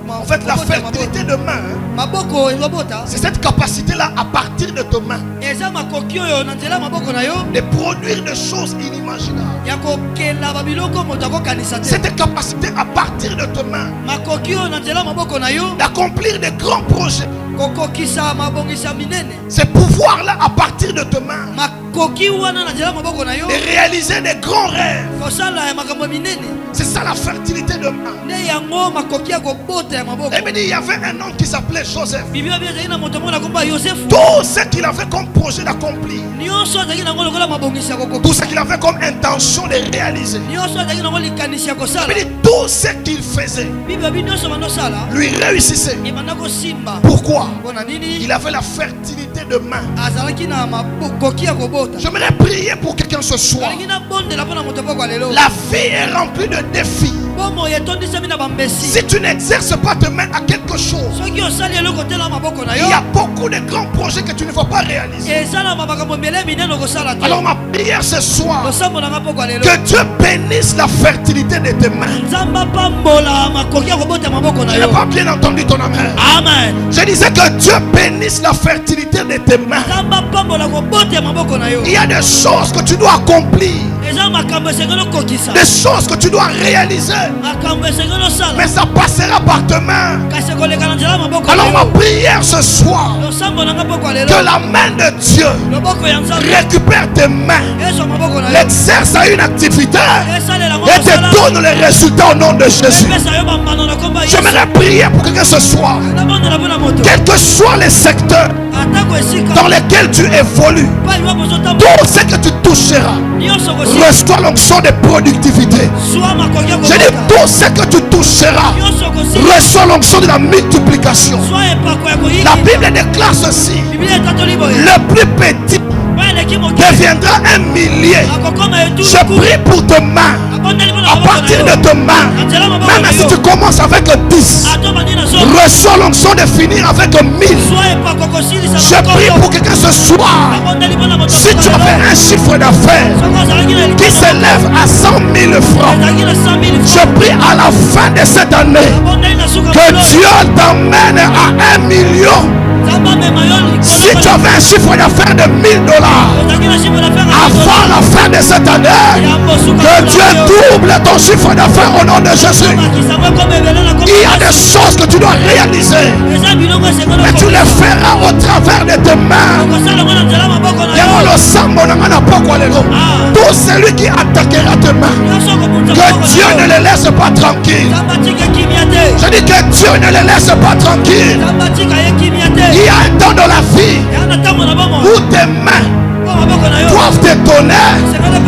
En fait, la fertilité de main, maboko ezobota. c'est cette capacité-là à partir de tes mains Eza makoki oyo na nzela maboko na yo de produire des choses inimaginables. ya kokela babiloko moto akokanisa te. Cette capacité à partir de tes mains Makoki oyo na nzela maboko na yo d'accomplir des grands projets. kokokisa mabongisa minene. Ces pouvoirs-là à partir de tes mains Makoki wana na nzela maboko na yo de réaliser des grands rêves. kosala ya makambo minene. C'est ça la fertilité de main. Nde yango makoki ya kobota ya maboko. Et bien, il y avait un homme qui s'appelait Joseph. Biblia bia ezali na moto moko na komba Yosefu. Tout ce qu'il avait comme projet d'accomplir, Nyonso azalaki nango lokola mabongisi ya tout kokokisa. ce qu'il avait comme intention de réaliser, Nyonso azalaki nango likanisi ya kosala. il dit, tout ce qu'il faisait Biblia bi nyonso bandosala lui réussissait. ebanda kosimba. Pourquoi? Mpona nini? Il avait la fertilité de main. Azalaki na makoki ya kobota. J'aimerais prier pour quelqu'un ce soir. Alingi na bondela mpona moto poko lelo. La vie est remplie de défis. Bomo etondisami na bambesi. Si tu n'exerces pas tes mains à quelque chose, Soki osali eloko te na maboko na yo. il y a beaucoup de grands projets que tu ne vas pas réaliser. Ezala makambo mbele minene okosala te. Alors ma prière ce soir, Losambo na nga poko lelo. que Dieu bénisse la fertilité de tes mains. Nzamba pambola makoki ya kobota maboko na Je yo. n'ai pas bien entendu ton amen. Amen. Je disais que Dieu bénisse la fertilité de tes mains. Nzamba pambola kobota maboko na yo. Il y a des choses que tu dois accomplir, Eza makambo esengeli okokisa. des choses que tu dois réaliser, Makambo esengeli osala. mais ça passera par tes mains. Kasi ekoleka na nzela maboko na Alors ma yo. prière ce soir, Losambo na nga poko que lelo. la main de Dieu Loboko ya Nzambe récupère tes mains, ezwa maboko na yo. l'exerce à une activité Esalela ngo et osala. te donne les résultats au nom de Jésus. Epesa yo bambano na komba Yesu. J'aimerais prier pour quelqu'un ce soir, Nabondela mpona moto. quels que soient les secteurs Atako esika. dans lesquels tu évolues, Pai wapo zotambo. tout ce que tu toucheras, Nyonso kosika. reçois l'onction de productivité. Soa makoki ya Je dis kobota. tout ce que tu toucheras, Nyonso kosika. reçois l'onction de la multiplication. Soa epako ya koyiki. La Bible déclare ceci, Biblia etatoli boye. le plus petit Pai eleki moke. deviendra un millier. Akokoma etulu. Je prie pour tes mains, Abondeli mpona à maboko na partir yo. de tes mains, Na nzela maboko même na si yo. tu commences avec le 10, Ato bandi na zo. reçois l'onction de finir avec 1000. Soa epako kosilisa Je prie pour quelqu'un ce soir, Abondeli mpona moto. si tu avais un chiffre d'affaires Soko ozalaki na qui likolo. s'élève à 100 000 francs, Ezalaki na 100 000 je francs. prie à la fin de cette année Abondeli na suka que molo. Dieu t'emmène à 1 million. Nzambe amema yo likolo. Si tu avais un chiffre d'affaires de 1000 dollars Ozalaki na chiffre d'affaires ya avant la fin de cette année, que Dieu double ton chiffre d'affaires au nom de Jésus. Il y a des choses que tu dois réaliser, mais tu les feras au travers de tes mains. Tout celui qui attaquera tes mains, que Dieu ne les laisse pas tranquilles. Je dis que Dieu ne les laisse pas tranquilles. Il y a un temps dans la vie où tes mains doivent te donner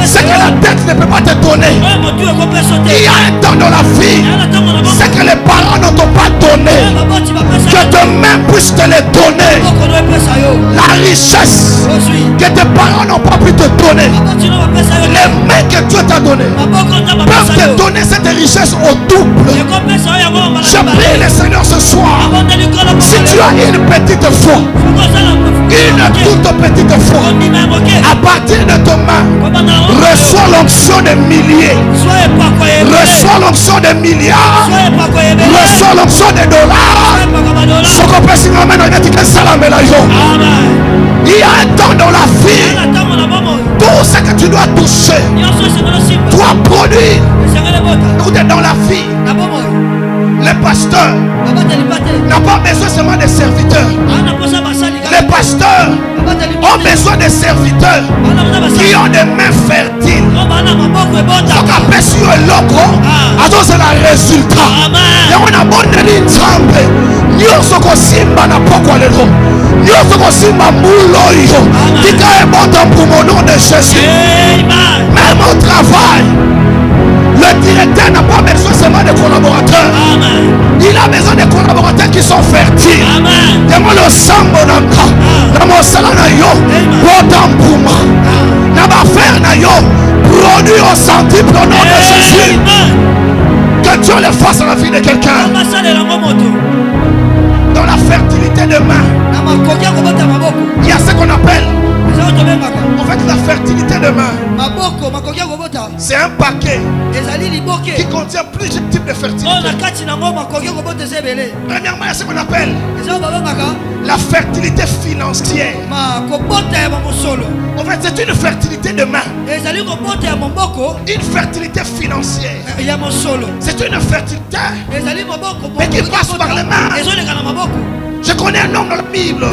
ce que la tête ne peut pas te donner. Il y a un temps dans la vie, ce que les parents ne t'ont pas donné, que tes mains puissent te les donner. La richesse que tes parents n'ont pas pu te donner, les mains que Dieu t'a données peuvent te donner cette richesse au double. Je prie le Seigneur ce soir, si tu as une petite foi, une toute petite foi, à partir de ton main, reçois l'onction des milliers, reçois l'onction des milliards, reçois l'onction des dollars. Il y a un temps dans la vie, tout ce que tu dois toucher doit produire. Écoutez, dans la vie, les pasteurs n'ont pas besoin seulement des serviteurs. Les pasteurs ont besoin des serviteurs qui ont des mains fertiles. Donc après sur le logo, c'est le résultat. Et on a bonné l'ensemble. Nyonso kosimba na poko lelo. Nyonso kosimba muloyo. Tika ebota pour mon nom de Jésus. Même au travail, le directeur n'a pas besoin seulement de collaborateurs. Il a besoin de collaborateurs qui sont fertiles. Demo le sambo nanka. Na mosala na yo. Botampuma. Na ba faire na yo. Produit au centuple au nom de Jésus. Dieu le fasse dans la vie de quelqu'un. Dans la fertilité de main, il y a ce qu'on appelle, en fait, la fertilité de main. C'est un paquet qui contient plusieurs types de fertilité. Premièrement, il y a ce qu'on appelle la fertilité financière. En fait, c'est une fertilité de main. Une fertilité financière. C'est une fertilité, mais qui passe par les mains. Je connais un homme dans la Bible,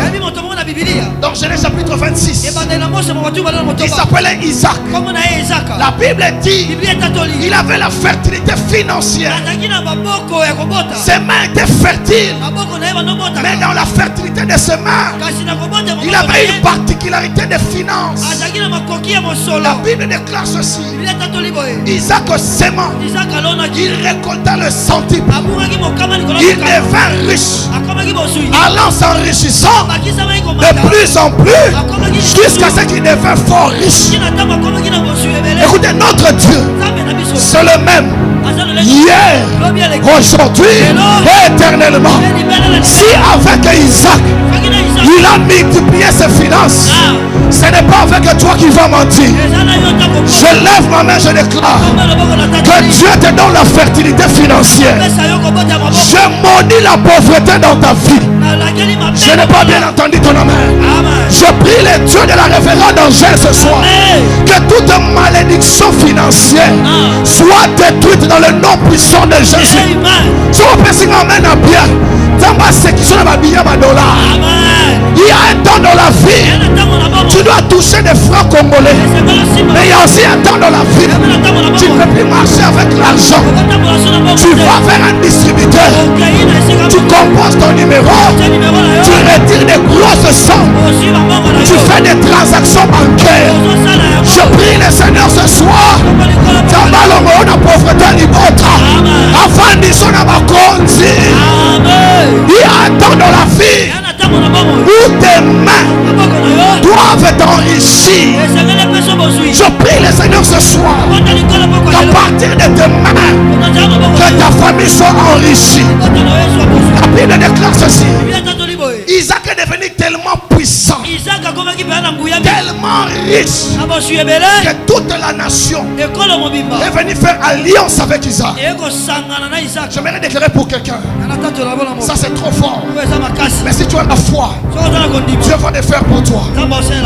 dans Genèse chapitre 26, qui s'appelait Isaac. La Bible dit qu'il avait la fertilité financière. Ses mains étaient fertiles, mais dans la fertilité de ses mains, il avait une particularité de finance. La Bible déclare ceci: Isaac sémant, il récolta le centime, il devint riche, allant s'enrichissant de plus en plus jusqu'à ce qu'il devint fort riche. Écoutez, notre Dieu, c'est le même hier, aujourd'hui et éternellement. Si avec Isaac il a multiplié ses finances, ce n'est pas avec toi qui va mentir. Je lève ma main, je déclare que Dieu te donne la fertilité financière. Je maudis la pauvreté dans ta vie. Je n'ai pas bien entendu ton amen. Je prie les dieux de la révérende d'Angèle ce soir, que toute malédiction financière soit détruite dans le nom puissant de Jésus. Je vous prie, si m'amène à bien. Il y a un temps dans la vie, tu dois toucher des francs congolais. Mais il y a aussi un temps dans la vie, tu ne peux plus marcher avec l'argent. Tu vas vers un distributeur, tu composes ton numéro, tu retires des grosses sommes, tu fais des transactions bancaires. Je prie le Seigneur ce soir, afin disons à ma conduite. Il y a un temps dans la vie où tes mains doivent t'enrichir. Je prie le Seigneur ce soir qu'à partir de tes mains, que ta famille soit enrichie. La Bible déclare ceci: Isaac est devenu tellement puissant, tellement riche, que toute la nation est venue faire alliance avec Isaac. J'aimerais déclarer pour quelqu'un, ça c'est trop fort, mais si tu as la foi, Dieu va le faire pour toi.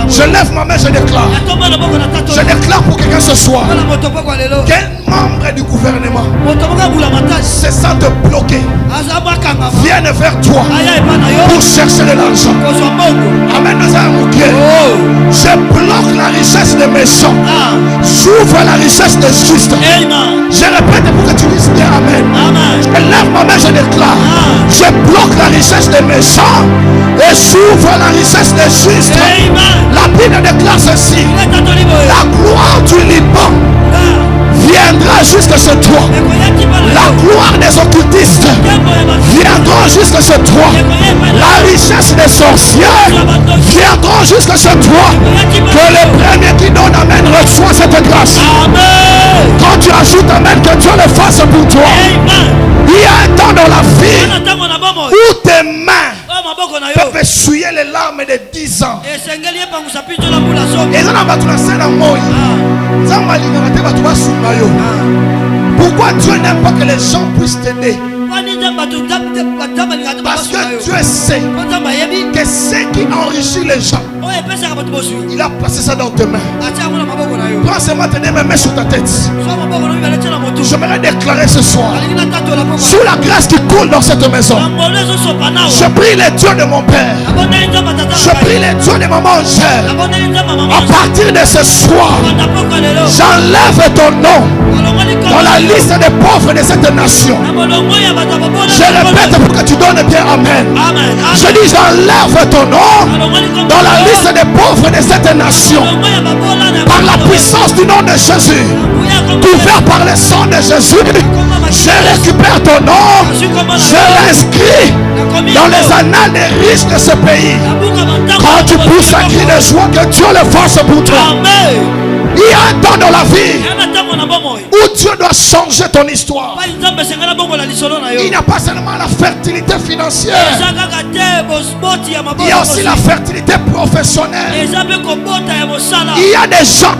Je lève ma main, je déclare pour quelqu'un ce soir, quel membre du gouvernement se sent bloqué vienne vers toi pour chercher de l'argent. Amène-nous à un bouquet. Je bloque la richesse des méchants, j'ouvre la richesse des justes. Je répète pour que tu dises bien amen. Je lève ma main, je déclare, je bloque la richesse des méchants et j'ouvre la richesse des justes. La Bible déclare ceci: la gloire du Liban viendra jusque chez toi. La gloire des occultistes viendra jusque chez toi. La richesse des sorcières viendra jusque chez toi. Que le premier qui donne amen reçoit cette grâce. Quand tu ajoutes amen, que Dieu le fasse pour toi. Il y a un temps dans la vie où tes mains peuvent essuyer les larmes de 10 ans. Et ça n'a pas tout la scène à moi. Pourquoi Dieu n'aime pas que les gens puissent t'aider? Parce que Dieu sait que ce qui enrichit les gens, il a placé ça dans tes mains. Prends ce matin mes mains sur ta tête. J'aimerais déclarer ce soir, sous la grâce qui coule dans cette maison, je prie les dieux de mon père, je prie les dieux de maman Angèle. À partir de ce soir, j'enlève ton nom dans la liste des pauvres de cette nation. Je répète pour que tu donnes bien amen. Je dis, j'enlève ton nom dans la liste des pauvres de cette nation. Par la puissance du nom de Jésus, couvert par le sang de Jésus, je récupère ton nom, je l'inscris dans les annales des riches de ce pays. Quand tu pousses un cri de joie, que Dieu le fasse pour toi. Il y a un temps dans la vie où Dieu doit changer ton histoire. Il n'y a pas seulement la fertilité financière, il y a aussi la fertilité professionnelle. Il y a des gens,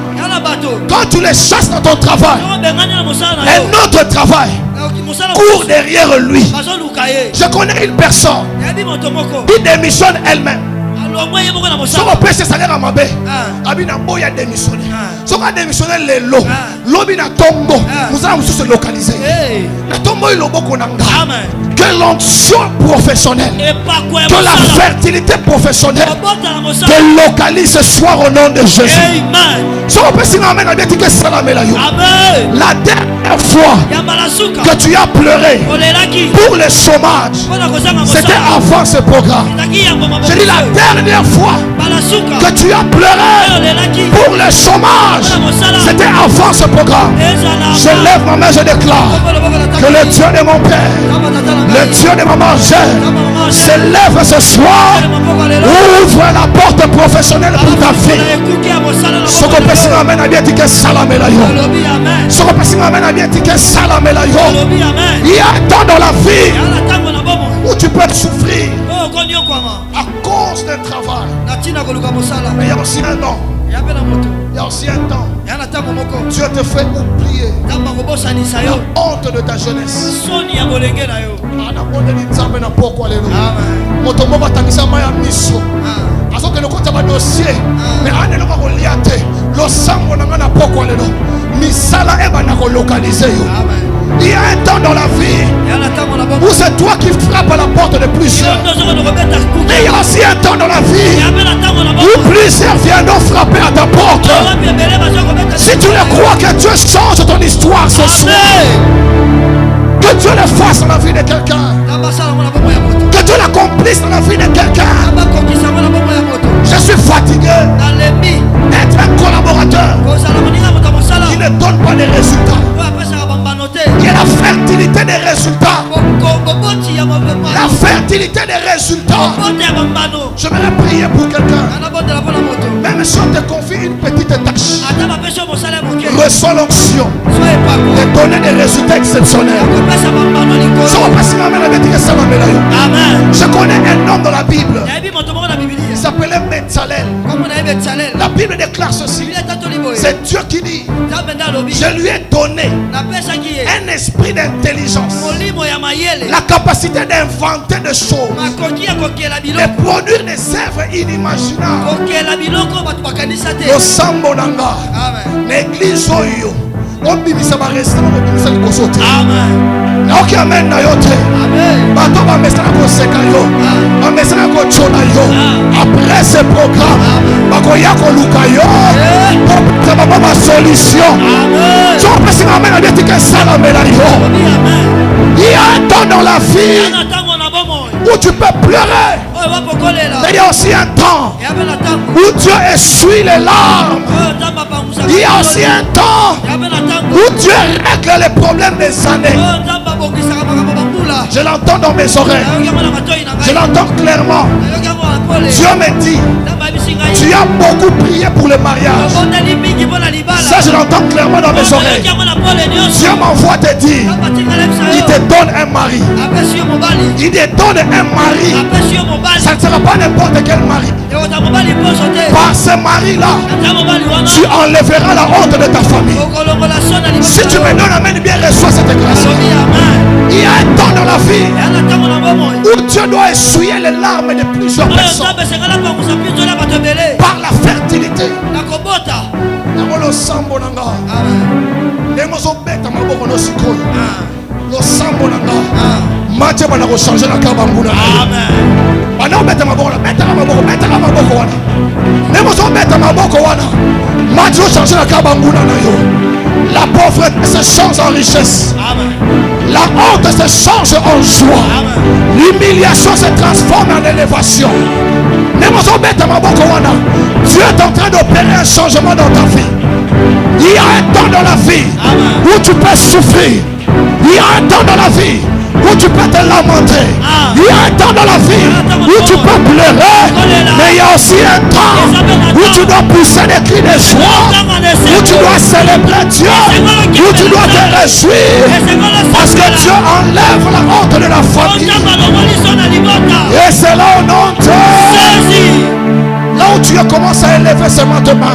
quand tu les chasses dans ton travail, un autre travail court derrière lui. Je connais une personne qui démissionne elle-même. Si on paie ses salaires à ma baie, il a démissionné. Si on a démissionné les lots, l'objet na tombo, nous allons se localiser. La tombo est le beau qu'on a. Que l'onction professionnelle, que la fertilité professionnelle te localise ce soir au nom de Jésus. Si on peut s'y ramener, la dernière fois que tu as pleuré pour le chômage, c'était avant ce programme. Je dis la dernière fois que tu as pleuré pour le chômage, c'était avant ce programme. Je lève ma main, je déclare que le Dieu de mon Père, le Dieu de ma mangère, se lève ce soir, ouvre la porte professionnelle pour ta vie. Ce qu'on peut s'y ramener à bien dire que salam est là. Ce qu'on peut s'y ramener à bien dire que salam est là. Il y a un temps dans la vie où tu peux souffrir à cause d'un travail. Mais il y a aussi un temps. Il y a aussi un temps. Dieu te fait oublier la honte de ta jeunesse. Il y a un temps dans la vie où c'est toi qui frappes à la porte de plusieurs. Mais il y a aussi un temps dans la vie où plusieurs viendront frapper à ta porte. Si tu le crois que Dieu change ton histoire ce soir, que Dieu le fasse dans la vie de quelqu'un, que Dieu l'accomplisse dans la vie de quelqu'un. Je suis fatigué d'être un collaborateur qui ne donne pas les résultats. Il y a la fertilité des résultats. La fertilité des résultats. Je vais prier pour quelqu'un. Même si on te confie une petite tâche, reçois l'onction de donner des résultats exceptionnels. Je connais un homme dans la Bible. Il s'appelait Metzalel. La Bible déclare ceci. C'est Dieu qui dit: je lui ai donné un esprit d'intelligence, la capacité d'inventer des choses, de produire des œuvres inimaginables. L'église oyo obimisa ba restaurant obimisa liboso te. Naoki amen na yo te. Bato bamesana koseka yo, bamesana kochona yo. Après ce programme bakoya koluka yo pour trouver ma solution. Tu peux se ramener à dire que ça la mène à yo. Il y a un temps dans la vie où tu peux pleurer, mais il y a aussi un temps où Dieu essuie les larmes. Il y a aussi un temps où Dieu règle les problèmes des années. Je l'entends dans mes oreilles, je l'entends clairement. Dieu me dit: tu as beaucoup prié pour le mariage. Ça, je l'entends clairement dans mes oreilles. Dieu m'envoie te dire: il te donne un mari. Il te donne un mari. Ça ne sera pas n'importe quel mari. Par ce mari-là, tu enlèveras la honte de ta famille. Si tu me donnes amen, bien reçois cette grâce. Il y a un temps dans la vie où Dieu doit essuyer les larmes de plusieurs personnes par la fertilité. Mathieu va changer la cabanguna. Amen. Mettre ma boca, mettre ma boca, mettre ma boca wana. Nemo mettre ma boca wana. Mathieu changer la cabanguna na yo. La pauvreté se change en richesse. Amen. La honte se change en joie. L'humiliation se transforme en élévation. Nemo mettre ma boca wana. Dieu est en train d'opérer un changement dans ta vie. Il y a un temps dans la vie où tu peux souffrir. Il y a un temps dans la vie où tu peux te lamenter. Il y a un temps dans la vie où tu peux pleurer. Mais il y a aussi un temps où tu dois pousser des cris de joie, où tu dois dois célébrer Dieu, où tu dois te réjouir, parce que Dieu enlève la honte de la famille. Et c'est là au nom de Dieu. Là où tu commences à élever seulement tes mains,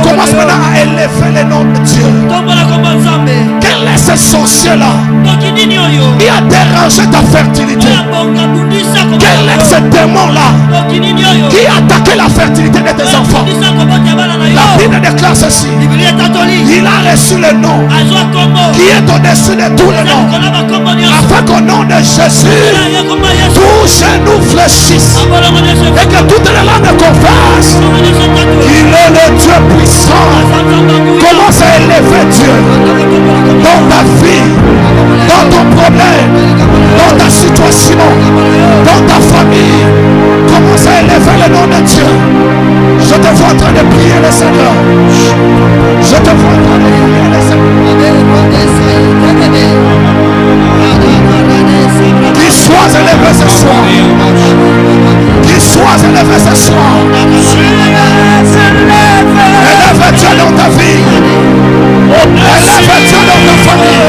commence maintenant à élever le nom de Dieu. Quel est ce sorcier-là qui a dérangé ta fertilité? Quel est ce démon-là qui a attaqué la fertilité de tes enfants? La Bible déclare ceci: il a reçu le nom qui est au-dessus de tous les noms, afin qu'au nom de Jésus, tous genou fléchissent et que toutes les langues confessent qu'il est le Dieu puissant. Commence à élever Dieu dans ta vie, dans ton problème, dans ta situation, dans ta famille. Commence à élever le nom de Dieu. Je te vois en train de prier le Seigneur. Je te vois en train de prier le Seigneur. Qu'il soit élevé ce soir. Qu'il soit élevé ce soir. Élève Dieu dans ta vie. Élève Dieu dans ta famille.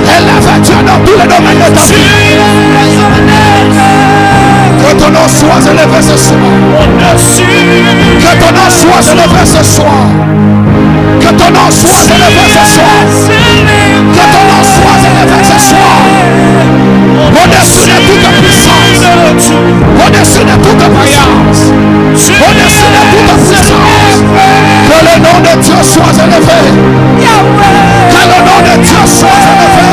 Élève Dieu dans tous les domaines de ta vie. Que ton nom soit élevé ce soir. Que ton nom soit élevé ce soir. Que ton nom soit élevé ce soir. Que ton nom soit élevé ce soir. Au-dessus de toute puissance. Au-dessus de toute puissance. Au-dessus de toute puissance. Que le nom de Dieu soit élevé. Que le nom de Dieu soit élevé.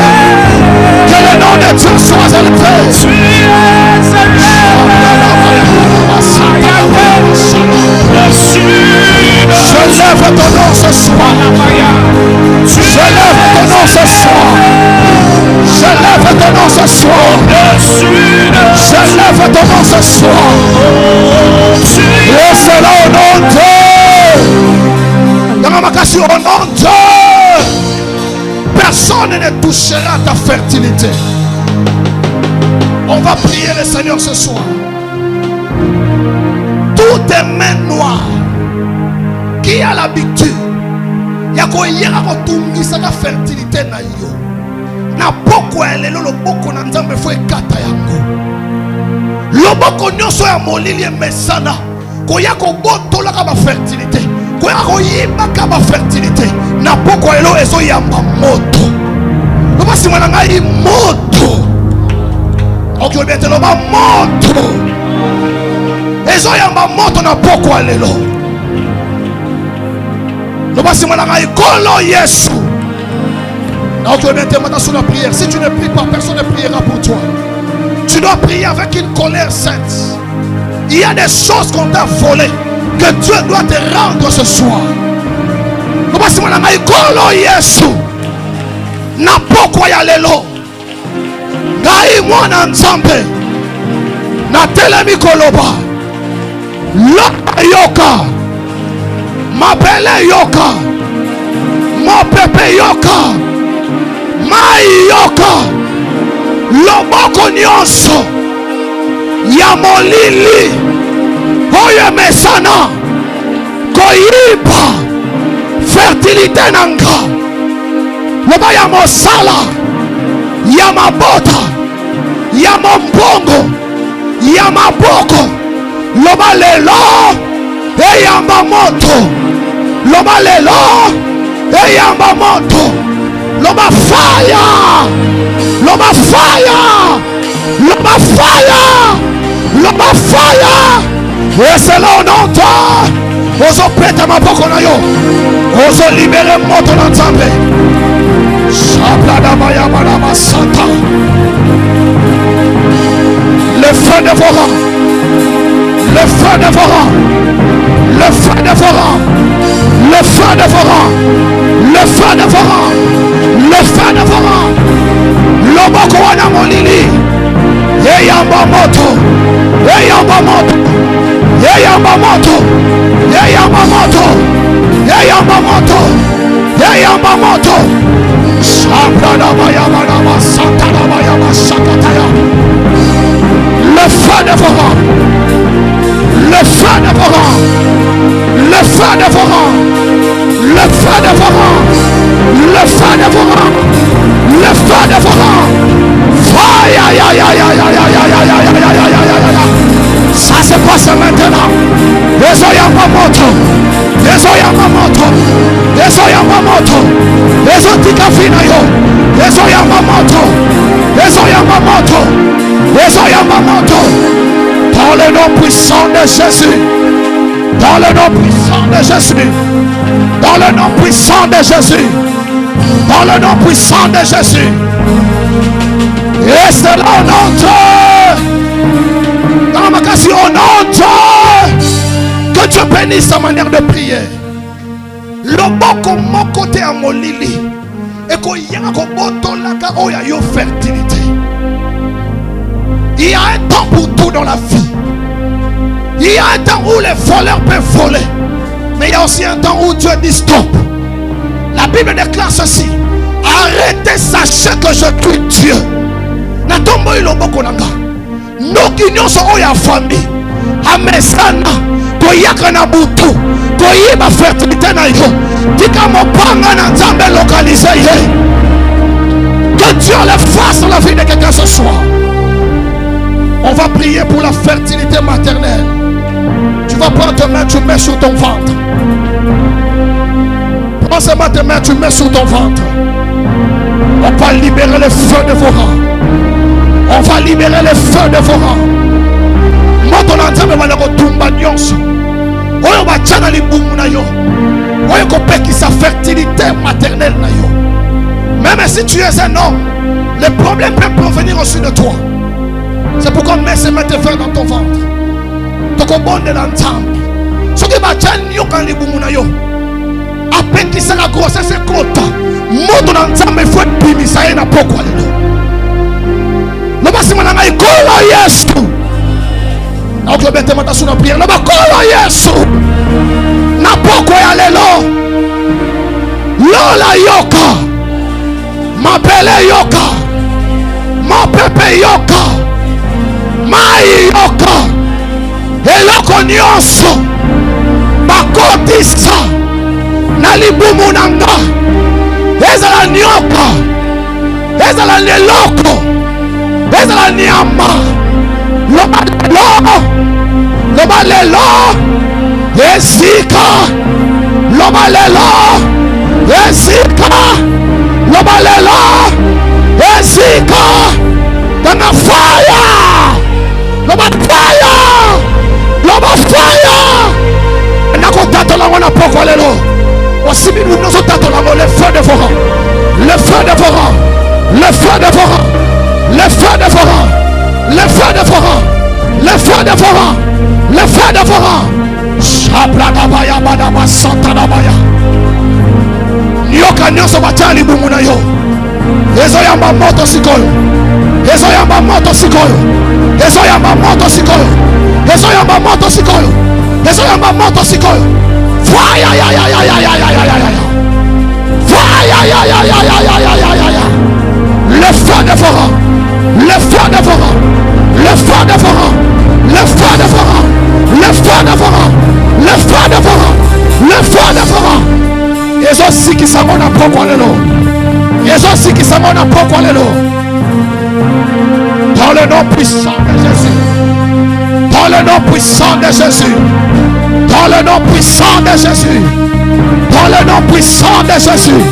Que le nom de Dieu soit élevé. Je lève ton nom ce soir. Je lève ton nom ce soir. Je lève ton nom ce soir. Je lève ton nom ce soir. Et c'est là au nom de Dieu. Au nom de Dieu. Personne ne touchera ta fertilité. On va prier le Seigneur ce soir. Toutes les mains noires qui a l'habitude ya koyera kotumisa la fertilité na yo na poko elelo loboko na nzambe fo ekata yango loboko nyonso ya molili emesana koya kobotola ka ba fertilité koya koyimba ka ba fertilité na poko elo ezoyamba moto lobasi mwana ngai moto okobete loba moto ezoyamba moto na poko elelo. Si tu ne pries pas, personne ne priera pour toi. Tu dois prier avec une colère sainte. Il y a des choses qu'on t'a volées que Dieu doit te rendre ce soir. Ma belle yoka, ma pepe yoka, ma yoka, loboko nyonso, ya molili, oye mesana, koyiba, fertilité nanga, loba ya mosala, ya mabota, ya mombongo, ya maboko, loba lelo, eyamba moto. Loba lelo, eyamba moto. Loba fire, loba fire, loba fire, loba fire. Et c'est là au nom de toi. Ozo prêter ma boko na yo. Ozo libérer moto na nzambe. Shablada baya bana santa. Le feu dévorant. Le feu dévorant. Le feu dévorant. Le feu dévorant. Le feu dévorant. Le feu dévorant. Loboko wana molili. Eyamba moto. Eyamba moto. Eyamba moto. Eyamba moto. Eyamba moto. Eyamba moto. Shabrada bayama nama santa bayama shakataya. Le feu dévorant. Le feu dévorant. Le feu dévorant. Ça se passe maintenant. Yamamoto. Dans le nom puissant de Jésus. Dans le nom puissant de Jésus. Dans le nom puissant de Jésus. Dans le nom puissant de Jésus. Et c'est là au nom de dans ma casse au nom de que Dieu bénisse sa manière de prier. Le boko mon côté à mon lili. Et qu'on y a un boto la caro ya yo fertilité. Il y a un temps pour tout dans la vie. Il y a un temps où les voleurs peuvent voler. Mais il y a aussi un temps où Dieu dit stop. La Bible déclare ceci. Arrêtez, sachez que je suis Dieu. Natombo iloboko nanga. Noki nyonso oya famille. Amesana. Koyaka na butu. Koyiba fertilité na yo. Tika mopanga na nzambe localisé ye. Que Dieu le fasse dans la vie de quelqu'un ce soir. On va prier pour la fertilité maternelle. Tu vas prendre tes mains, tu mets sur ton ventre. Prends seulement tes mains, tu mets sur ton ventre. On va libérer le feu de vos rangs. On va libérer le feu de vos rangs. Moi, ton ensemble va le retomber nyonso. Oyo va tchana libumu na yo. Oyo kopeki sa fertilité maternelle na yo. Même si tu es un homme, les problèmes peuvent provenir aussi de toi. C'est pourquoi mets ces mains te faire dans ton ventre. Toko bonde l'ensemble. Ce qui va tchana yo kan libumu na yo. Apeki sa la grossesse et kota. Moto na nzambe faut bimisa ye na poko lelo. Loba simana ngai kola Yesu. Na ko bete mata suna prière. Loba kola Yesu. Na poko ya lelo. Lola yoka. Ma pele yoka. Ma pepe yoka. Mai yoka. Eloko nyonso. Bakotisa. Na libumu nanga. Ezala nyoka. Ezala leloko. Ezala nyama. Loba lelo. Loba lelo. Esika. Loba lelo. Esika. Loba lelo. Esika. Dana fire. Loba fire. Loba fire. Nako tato la wana poko lelo. Aussi nous nous attendons le feu de vos rangs. Le feu de vos rangs. Le feu de vos rangs. Le feu de vos rangs. Le feu de vos rangs. Le feu de vos rangs. Le feu de vos rangs. Shabladabaya badaba santanabaya. Nyoka nyoso batali bumuna yo. Ezo yamba moto sikoyo. Ezo yamba moto sikoyo. Ezo yamba moto sikoyo. Ezo yamba moto sikoyo. Ezo yamba moto sikoyo. Fire, ya, ya, ya, ya, ya, ya, ya, ya, ya. Fire, ya, ya, ya, ya, ya, ya, ya, ya, ya. Le feu de vos rangs. Le feu de vos rangs. Le feu de vos rangs. Le feu de vos rangs. Le feu de vos rangs. Le feu de vos rangs. Le feu de vos rangs. Et aussi qui s'en vont à poko lelo. Et aussi qui s'en vont à poko lelo. Dans le nom puissant de Jésus. Dans le nom puissant de Jésus. Dans le nom puissant de Jésus. Dans le nom puissant de Jésus.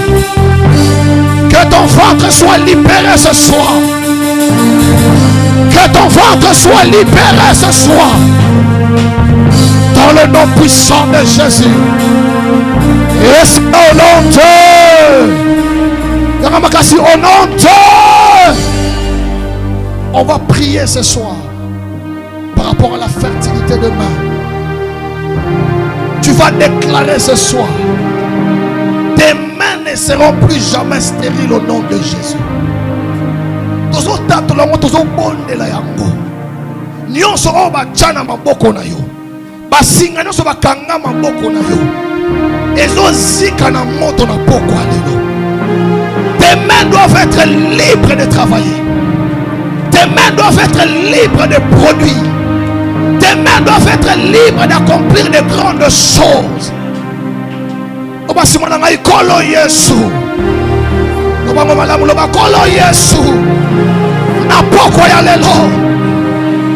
Que ton ventre soit libéré ce soir. Que ton ventre soit libéré ce soir. Dans le nom puissant de Jésus. Et c'est au nom de au nom de on va prier ce soir par rapport à la fertilité demain. Tu vas déclarer ce soir. Tes mains ne seront plus jamais stériles au nom de Jésus. Tozo tato la moto zo bonde la yango. Nyonso o ba chana maboko na yo. Basinga nyonso ba kanga maboko na yo. Ezo zika na moto na poko alelo. Tes mains doivent être libres de travailler. Tes mains doivent être libres de produire. Tes mains doivent être libres d'accomplir de grandes choses. Oba simona ngai kolo Yesu. Oba mama lamu loba kolo Yesu. na poko ya lelo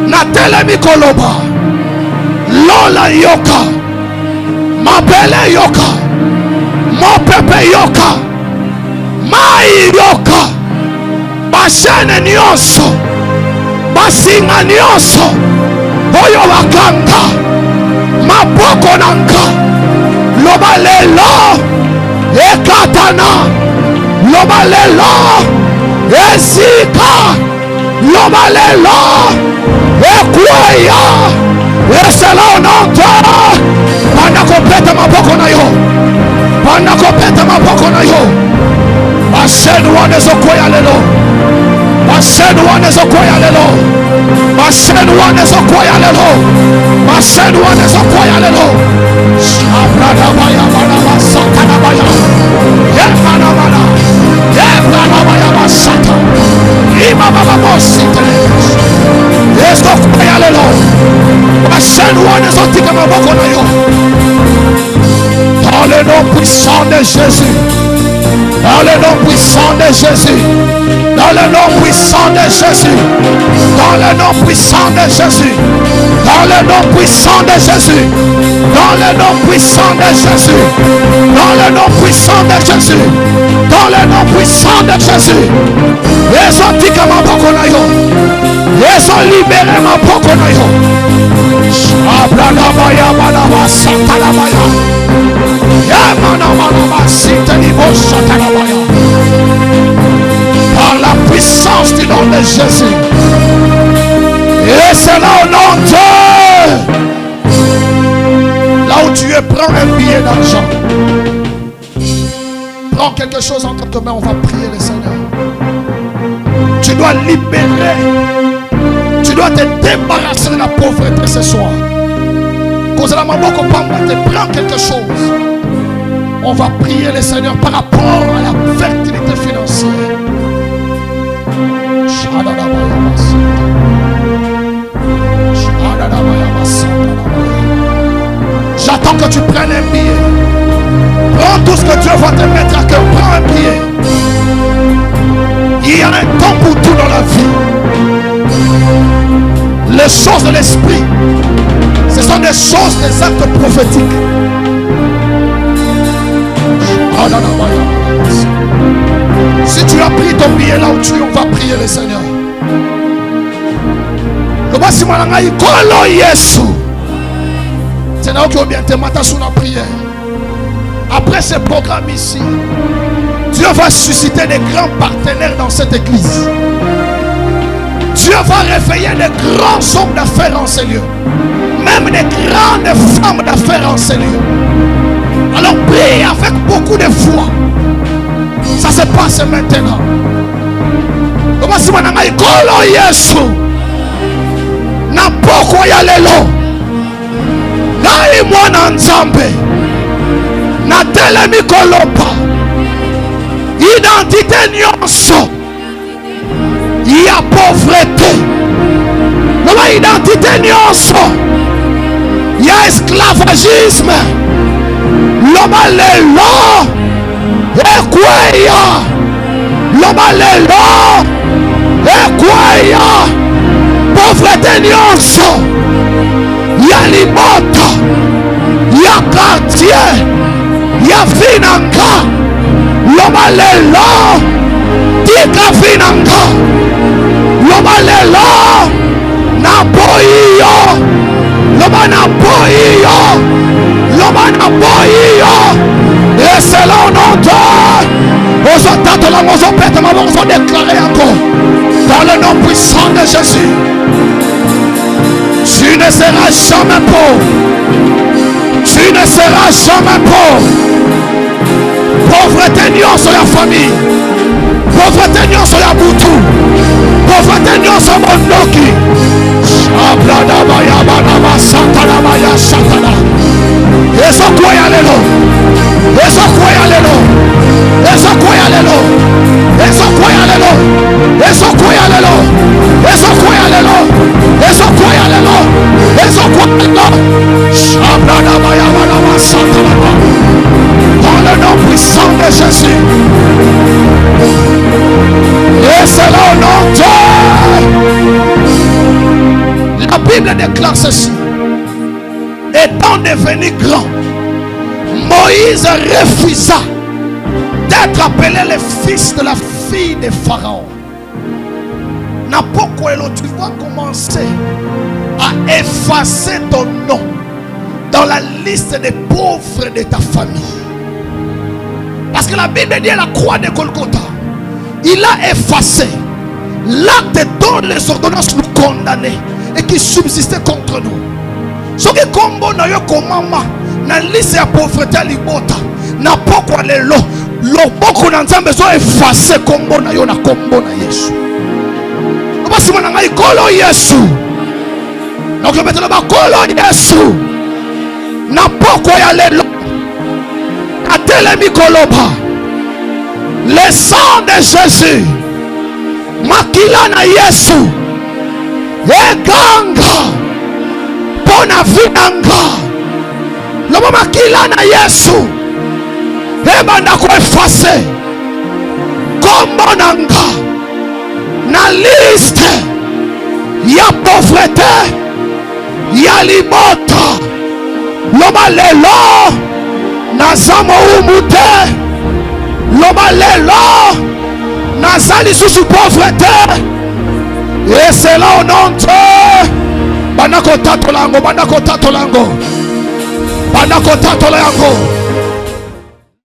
na telemi koloba lola yoka mabele yoka mopepe yoka mai yoka bashene nyonso basinga nyonso oyo bakanga maboko nanga loba lelo ekatana loba lelo ezika loba lelo ekweya esala ononto banda kopeta maboko na yo banda kopeta maboko na yo bashenu wane zokweya lelo bashenu wane zokweya lelo bashenu wane zokweya lelo bashenu wane zokweya lelo shabrada baya bana basata baya yemana bana yemana baya basata ima baba bosite esto kweya lelo bashenu wane zotika maboko na yo dans le nom puissant de Jésus. Dans le nom puissant de Jésus. Dans le nom puissant de Jésus. Dans le nom puissant de Jésus. Dans le nom puissant de Jésus. Dans le nom puissant de Jésus. Dans le nom puissant de Jésus. Dans le nom puissant de Jésus. Ils ont dit que ma boko na yo. Ils ont libéré ma boko na yo. Abradabaya manaba satanabaya. Yamana manaba sitanibo satanabaya. Par la puissance du nom de Jésus. Et c'est là au nom de Dieu. Là où tu es, prends un billet d'argent. Prends quelque chose entre tes mains, on va prier le Seigneur. Tu dois libérer. Tu dois te débarrasser de la pauvreté ce soir. Prends quelque chose. On va prier le Seigneur par rapport à la fertilité financière. J'attends que tu prennes un billet. Prends tout ce que Dieu va te mettre à cœur. Prends un billet. Il y a un temps pour tout dans la vie. Les choses de l'esprit, ce sont des choses, des actes prophétiques. Si tu as pris ton billet là où tu es, on va prier le Seigneur. Le voici moi là, Kolo Yesu. C'est là où bien te matin sur la prière. Après ce programme ici, Dieu va susciter des grands partenaires dans cette église. Dieu va réveiller des grands hommes d'affaires en ces lieux. Même des grandes femmes d'affaires en ces lieux. Alors prie avec beaucoup de foi. Ça se passe maintenant. Voici mon ami Kolo Yesu. Na poko ya lelo. Ngai mwana nzambe. Na telemi koloba. Identité nyonso. Il y a pauvreté. Dans l'identité nyonso. Il y a esclavagisme. L'homme lelo. Ekweya. L'homme lelo. Ekweya. Pauvreté nyonso. Il y a limota. Il y a quartier. Il y a finanga. L'homme lelo. Tika finanga. L'homme lelo. Na boyo. L'homme na boyo. L'homme na boyo. Et c'est là au nom de aux attentes là, aux opérations, on va déclarer encore dans le nom puissant de Jésus. Tu ne seras jamais pauvre. Tu ne seras jamais pauvre. Pauvreté n'y sur la famille. Pauvreté n'y sur la boutou. Pauvreté n'y sur mon doki. Shablada baya banaba satana baya satana. Eso koya lelo. Eso koya lelo. Eso koya lelo. Eso koya lelo. Eso koya lelo. Eso koya lelo. Eso koya lelo. Eso koya lelo. Shablada baya banaba satana. Dans le nom puissant de Jésus. Et c'est là au nom de Dieu. Bible déclare ceci. Étant devenu grand, Moïse refusa d'être appelé le fils de la fille de Pharaon. Napokwelo, tu vas commencer à effacer ton nom dans la liste des pauvres de ta famille. Parce que la Bible dit à la croix de Golgotha, il a effacé l'acte dont les ordonnances nous condamnaient et qui subsistait contre nous. Ce qui combo na yo komama na liste ya pauvreté à libota na pokwa lelo loboko na nzambe zo effacer kombo na yo na kombo na Yesu. Basi mwana ngai kolo Yesu. Na kubetela ba kolo Yesu. Na pokwa ya lelo atele mikoloba. Le sang de Jésus makila na Yesu eganga pona vinanga lobo makila na Yesu ebanda ko effacer kombo nanga na liste ya pauvreté ya libota loba lelo nazamo umute loba lelo nazali sous pauvreté et c'est là au nom de Banako tatolango, banako tatolango, banako tatolango.